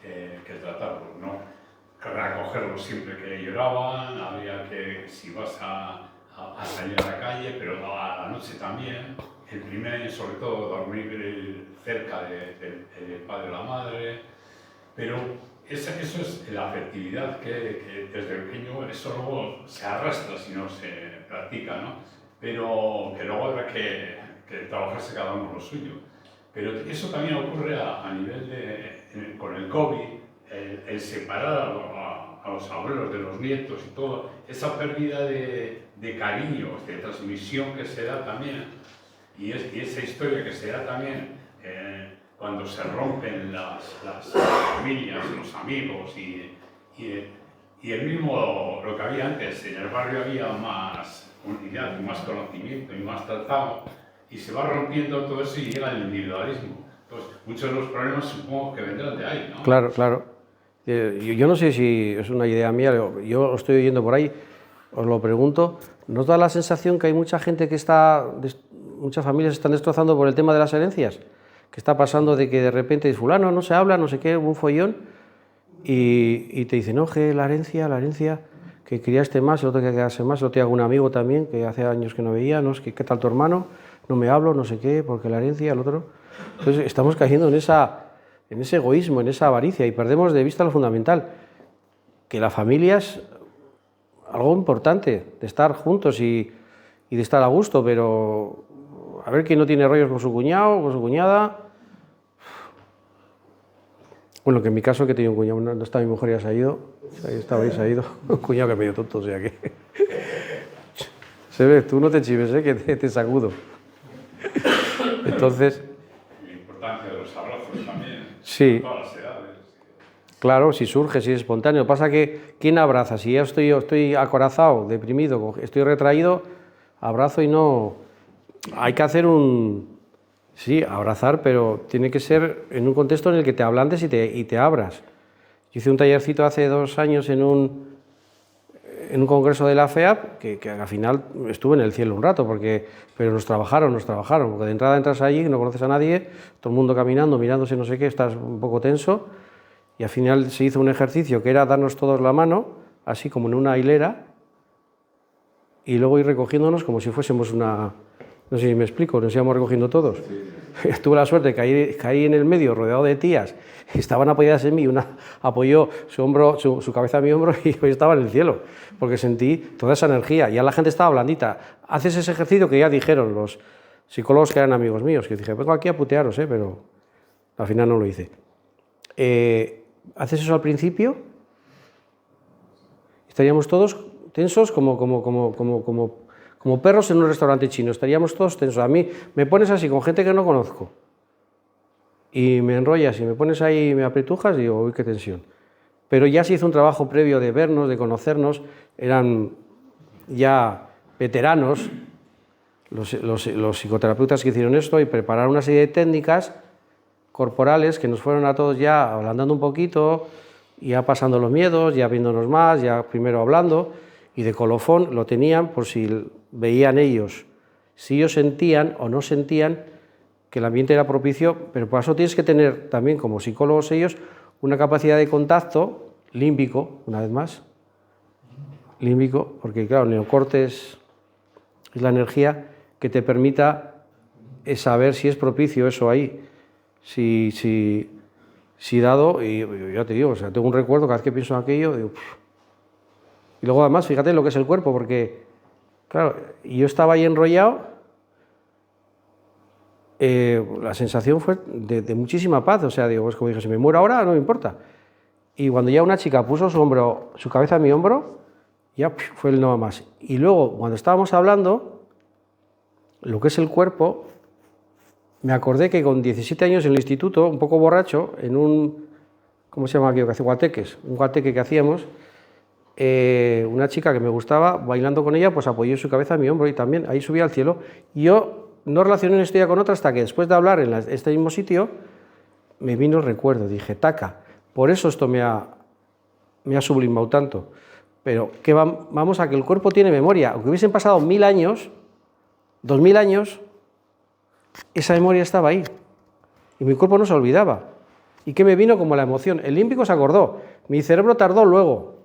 que tratarlos, ¿no? Recogerlos siempre que lloraban, había que, si vas a salir a la calle, pero a la noche también. El primer año, sobre todo, dormir cerca del padre o la madre. Pero eso es la afectividad que desde pequeño, eso luego se arrastra si no se practica, ¿no? Pero que luego habrá que trabajarse cada uno lo suyo. Pero eso también ocurre a nivel con el COVID, el separar a los abuelos de los nietos y todo, esa pérdida de cariño, de transmisión que se da también, y esa historia que se da también cuando se rompen las familias, los amigos y el mismo, lo que había antes, en el barrio había más unidad, más conocimiento y más tratado, y se va rompiendo todo eso y llega el individualismo. Entonces, muchos de los problemas supongo que vendrán de ahí, ¿no? Claro, claro. Yo no sé si es una idea mía, yo lo estoy oyendo por ahí, os lo pregunto, ¿nos da la sensación que hay mucha gente que muchas familias están destrozando por el tema de las herencias? Que está pasando de que de repente fulano no se habla, no sé qué, un follón, y te dicen, no, que la herencia, que criaste más, el otro que quedase más, el otro algún amigo también, que hace años que no veía, no, es que qué tal tu hermano, no me hablo, no sé qué, porque la herencia, el otro. Entonces estamos cayendo en ese egoísmo, en esa avaricia, y perdemos de vista lo fundamental, que la familia es algo importante, de estar juntos y de estar a gusto, pero a ver quién no tiene rollos con su cuñado, con su cuñada. Bueno, que en mi caso, que tenía un cuñado, no está mi mujer, ya se ha ido, estaba ahí, se ha ido, un cuñado que es medio tonto, o sea que... Se ve, tú no te chives, que te sacudo. Entonces... La importancia de los abrazos también, sí. Todas las edades. Claro, si surge, si es espontáneo. Pasa que, ¿quién abraza? Si ya estoy acorazado, deprimido, estoy retraído, abrazo y no... Hay que hacer sí, abrazar, pero tiene que ser en un contexto en el que te ablandes y te abras. Yo hice un tallercito hace 2 años en un congreso de la FEAP, que al final estuve en el cielo un rato, pero nos trabajaron, porque de entrada entras allí, no conoces a nadie, todo el mundo caminando, mirándose, no sé qué, estás un poco tenso, y al final se hizo un ejercicio que era darnos todos la mano, así como en una hilera, y luego ir recogiéndonos como si fuésemos una... No sé si me explico, nos íbamos recogiendo todos. Sí. Tuve la suerte de caí en el medio, rodeado de tías, estaban apoyadas en mí, una apoyó su cabeza a mi hombro y yo estaba en el cielo, porque sentí toda esa energía, ya la gente estaba blandita. Haces ese ejercicio que ya dijeron los psicólogos que eran amigos míos, que dije, vengo aquí a putearos, pero al final no lo hice. Haces eso al principio, estaríamos todos tensos como perros en un restaurante chino, estaríamos todos tensos. A mí me pones así con gente que no conozco y me enrollas y me pones ahí y me apretujas y digo, uy, qué tensión. Pero ya se hizo un trabajo previo de vernos, de conocernos, eran ya veteranos los psicoterapeutas que hicieron esto y prepararon una serie de técnicas corporales que nos fueron a todos ya ablandando un poquito, ya pasando los miedos, ya viéndonos más, ya primero hablando, y de colofón lo tenían por si veían ellos, si ellos sentían o no sentían que el ambiente era propicio, pero por eso tienes que tener también como psicólogos ellos una capacidad de contacto límbico, una vez más, límbico, porque claro, el neocorte es la energía que te permita saber si es propicio eso ahí, si dado, y ya te digo, o sea, tengo un recuerdo cada vez que pienso en aquello, digo, pff. Y luego además, fíjate lo que es el cuerpo, porque, claro, yo estaba ahí enrollado, la sensación fue de muchísima paz, o sea, digo, es como dije, si me muero ahora, no me importa. Y cuando ya una chica puso su cabeza en mi hombro, ya fue el no más. Y luego, cuando estábamos hablando, lo que es el cuerpo, me acordé que con 17 años en el instituto, un poco borracho, en un, ¿cómo se llama aquello que hace? Guateques, un guateque que hacíamos, una chica que me gustaba, bailando con ella, pues apoyó su cabeza en mi hombro y también ahí subía al cielo. Y yo no relacioné una historia con otra hasta que después de hablar en este mismo sitio, me vino el recuerdo, dije, taca, por eso esto me ha sublimado tanto. Pero que vamos a que el cuerpo tiene memoria, aunque hubiesen pasado 1000 años, 2000 años, esa memoria estaba ahí y mi cuerpo no se olvidaba. ¿Y qué me vino? Como la emoción. El límbico se acordó, mi cerebro tardó luego.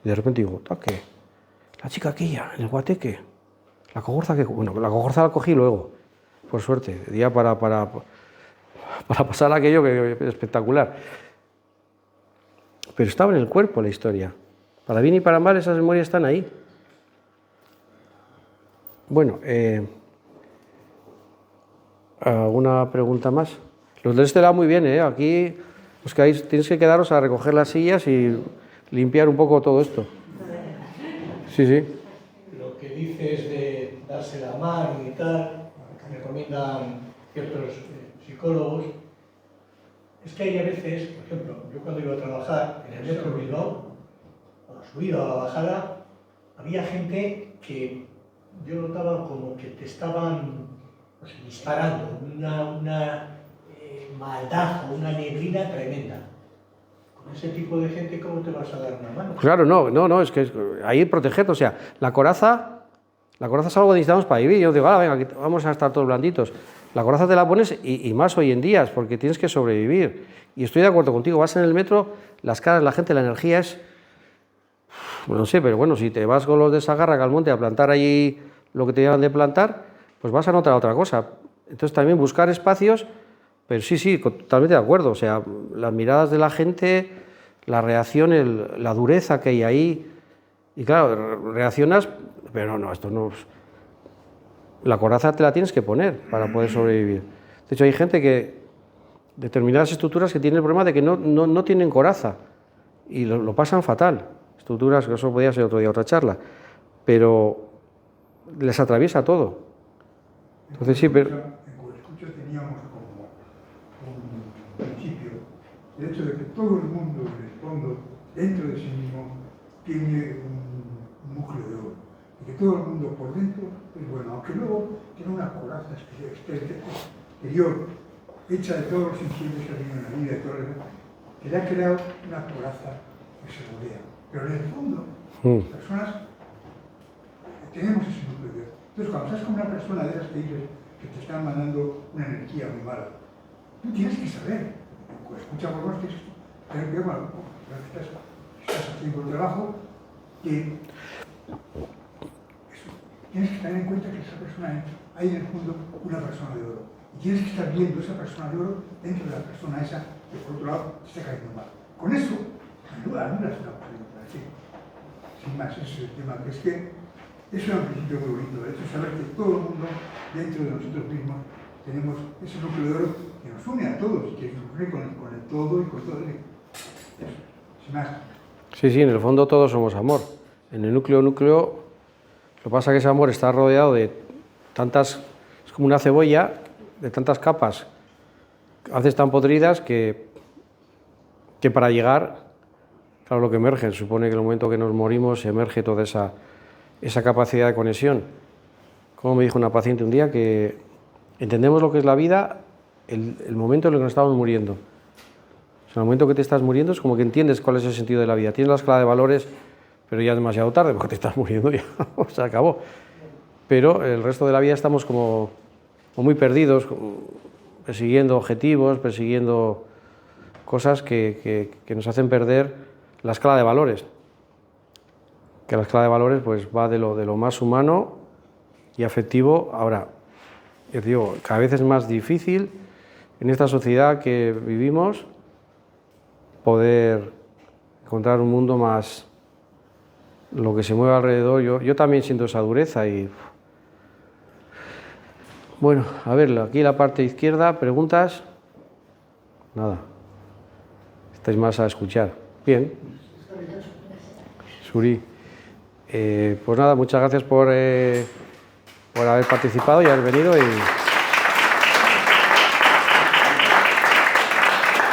Y de repente digo, ¿qué? La chica aquella, en el guateque, la cogorza que... Bueno, la cogorza la cogí luego, por suerte, día para pasar aquello que es espectacular. Pero estaba en el cuerpo la historia. Para bien y para mal esas memorias están ahí. Bueno, ¿alguna pregunta más? Los de este lado muy bien, aquí os quedáis, tenéis que quedaros a recoger las sillas y limpiar un poco todo esto. Sí, sí. Lo que dices de darse la mano y tal, que recomiendan ciertos psicólogos, es que hay a veces, por ejemplo, yo cuando iba a trabajar en el metro de Bilbao, a la subida o a la bajada, había gente que yo notaba como que te estaban disparando una maldad o una neblina tremenda. Con ese tipo de gente, ¿cómo te vas a dar una mano? Claro, no, es que ahí protegerte, o sea, la coraza es algo que necesitamos para vivir. Yo digo, venga, vamos a estar todos blanditos. La coraza te la pones y más hoy en día, porque tienes que sobrevivir. Y estoy de acuerdo contigo, vas en el metro, las caras, la gente, la energía es... No sé, pero bueno, si te vas con los de Sagarra al monte a plantar allí lo que te llevan de plantar, pues vas a notar otra cosa. Entonces también buscar espacios, pero sí, totalmente de acuerdo. O sea, las miradas de la gente, la reacción, la dureza que hay ahí. Y claro, reaccionas, pero no, esto no... La coraza te la tienes que poner para poder sobrevivir. De hecho, hay gente que, determinadas estructuras que tienen el problema de que no tienen coraza y lo pasan fatal. Estructuras, que eso podría ser otro día otra charla, pero les atraviesa todo. Entonces sí, pero... En Coescucha teníamos como un principio el hecho de que todo el mundo, en el fondo, dentro de sí mismo, tiene un núcleo de oro. Y que todo el mundo por dentro es bueno, aunque luego tiene una coraza exterior, hecha de todos los incidentes que ha tenido en la vida, de todo lo que le ha creado una coraza que se rodea. Pero en el fondo, las personas tenemos ese núcleo de oro. Entonces, cuando estás con una persona de esas que dices que te están mandando una energía muy mala, tú tienes que saber, escucha por vos, tienes que tener cuidado con lo que estás haciendo el trabajo, que tienes que tener en cuenta que esa persona hay en el fondo una persona de oro. Y tienes que estar viendo esa persona de oro dentro de la persona esa que por otro lado te está cayendo mal. Con eso, anulas una película, sí. Sin más, ese es el tema. Es que eso es un principio muy bonito, el hecho de saber que todo el mundo dentro de nosotros mismos tenemos ese núcleo de oro que nos une a todos, que nos une con el todo y con todo eso. Sin más. Sí, en el fondo todos somos amor. En el núcleo, lo que pasa es que ese amor está rodeado de tantas, es como una cebolla, de tantas capas, a veces tan podridas que para llegar, claro, lo que emerge, supone que en el momento que nos morimos emerge toda esa capacidad de conexión. Como me dijo una paciente un día, que entendemos lo que es la vida el momento en el que nos estamos muriendo. O sea, el momento que te estás muriendo es como que entiendes cuál es el sentido de la vida. Tienes la escala de valores, pero ya es demasiado tarde porque te estás muriendo, ya se acabó. Pero el resto de la vida estamos como muy perdidos, persiguiendo objetivos, persiguiendo cosas que nos hacen perder la escala de valores. Que la escala de valores pues, va de lo más humano y afectivo. Ahora, yo digo, cada vez es más difícil en esta sociedad que vivimos poder encontrar un mundo más, lo que se mueve alrededor. Yo también siento esa dureza y... Bueno, a ver, aquí la parte izquierda, preguntas. Nada. Estáis más a escuchar. Bien. Suri. Pues nada, muchas gracias por haber participado y haber venido.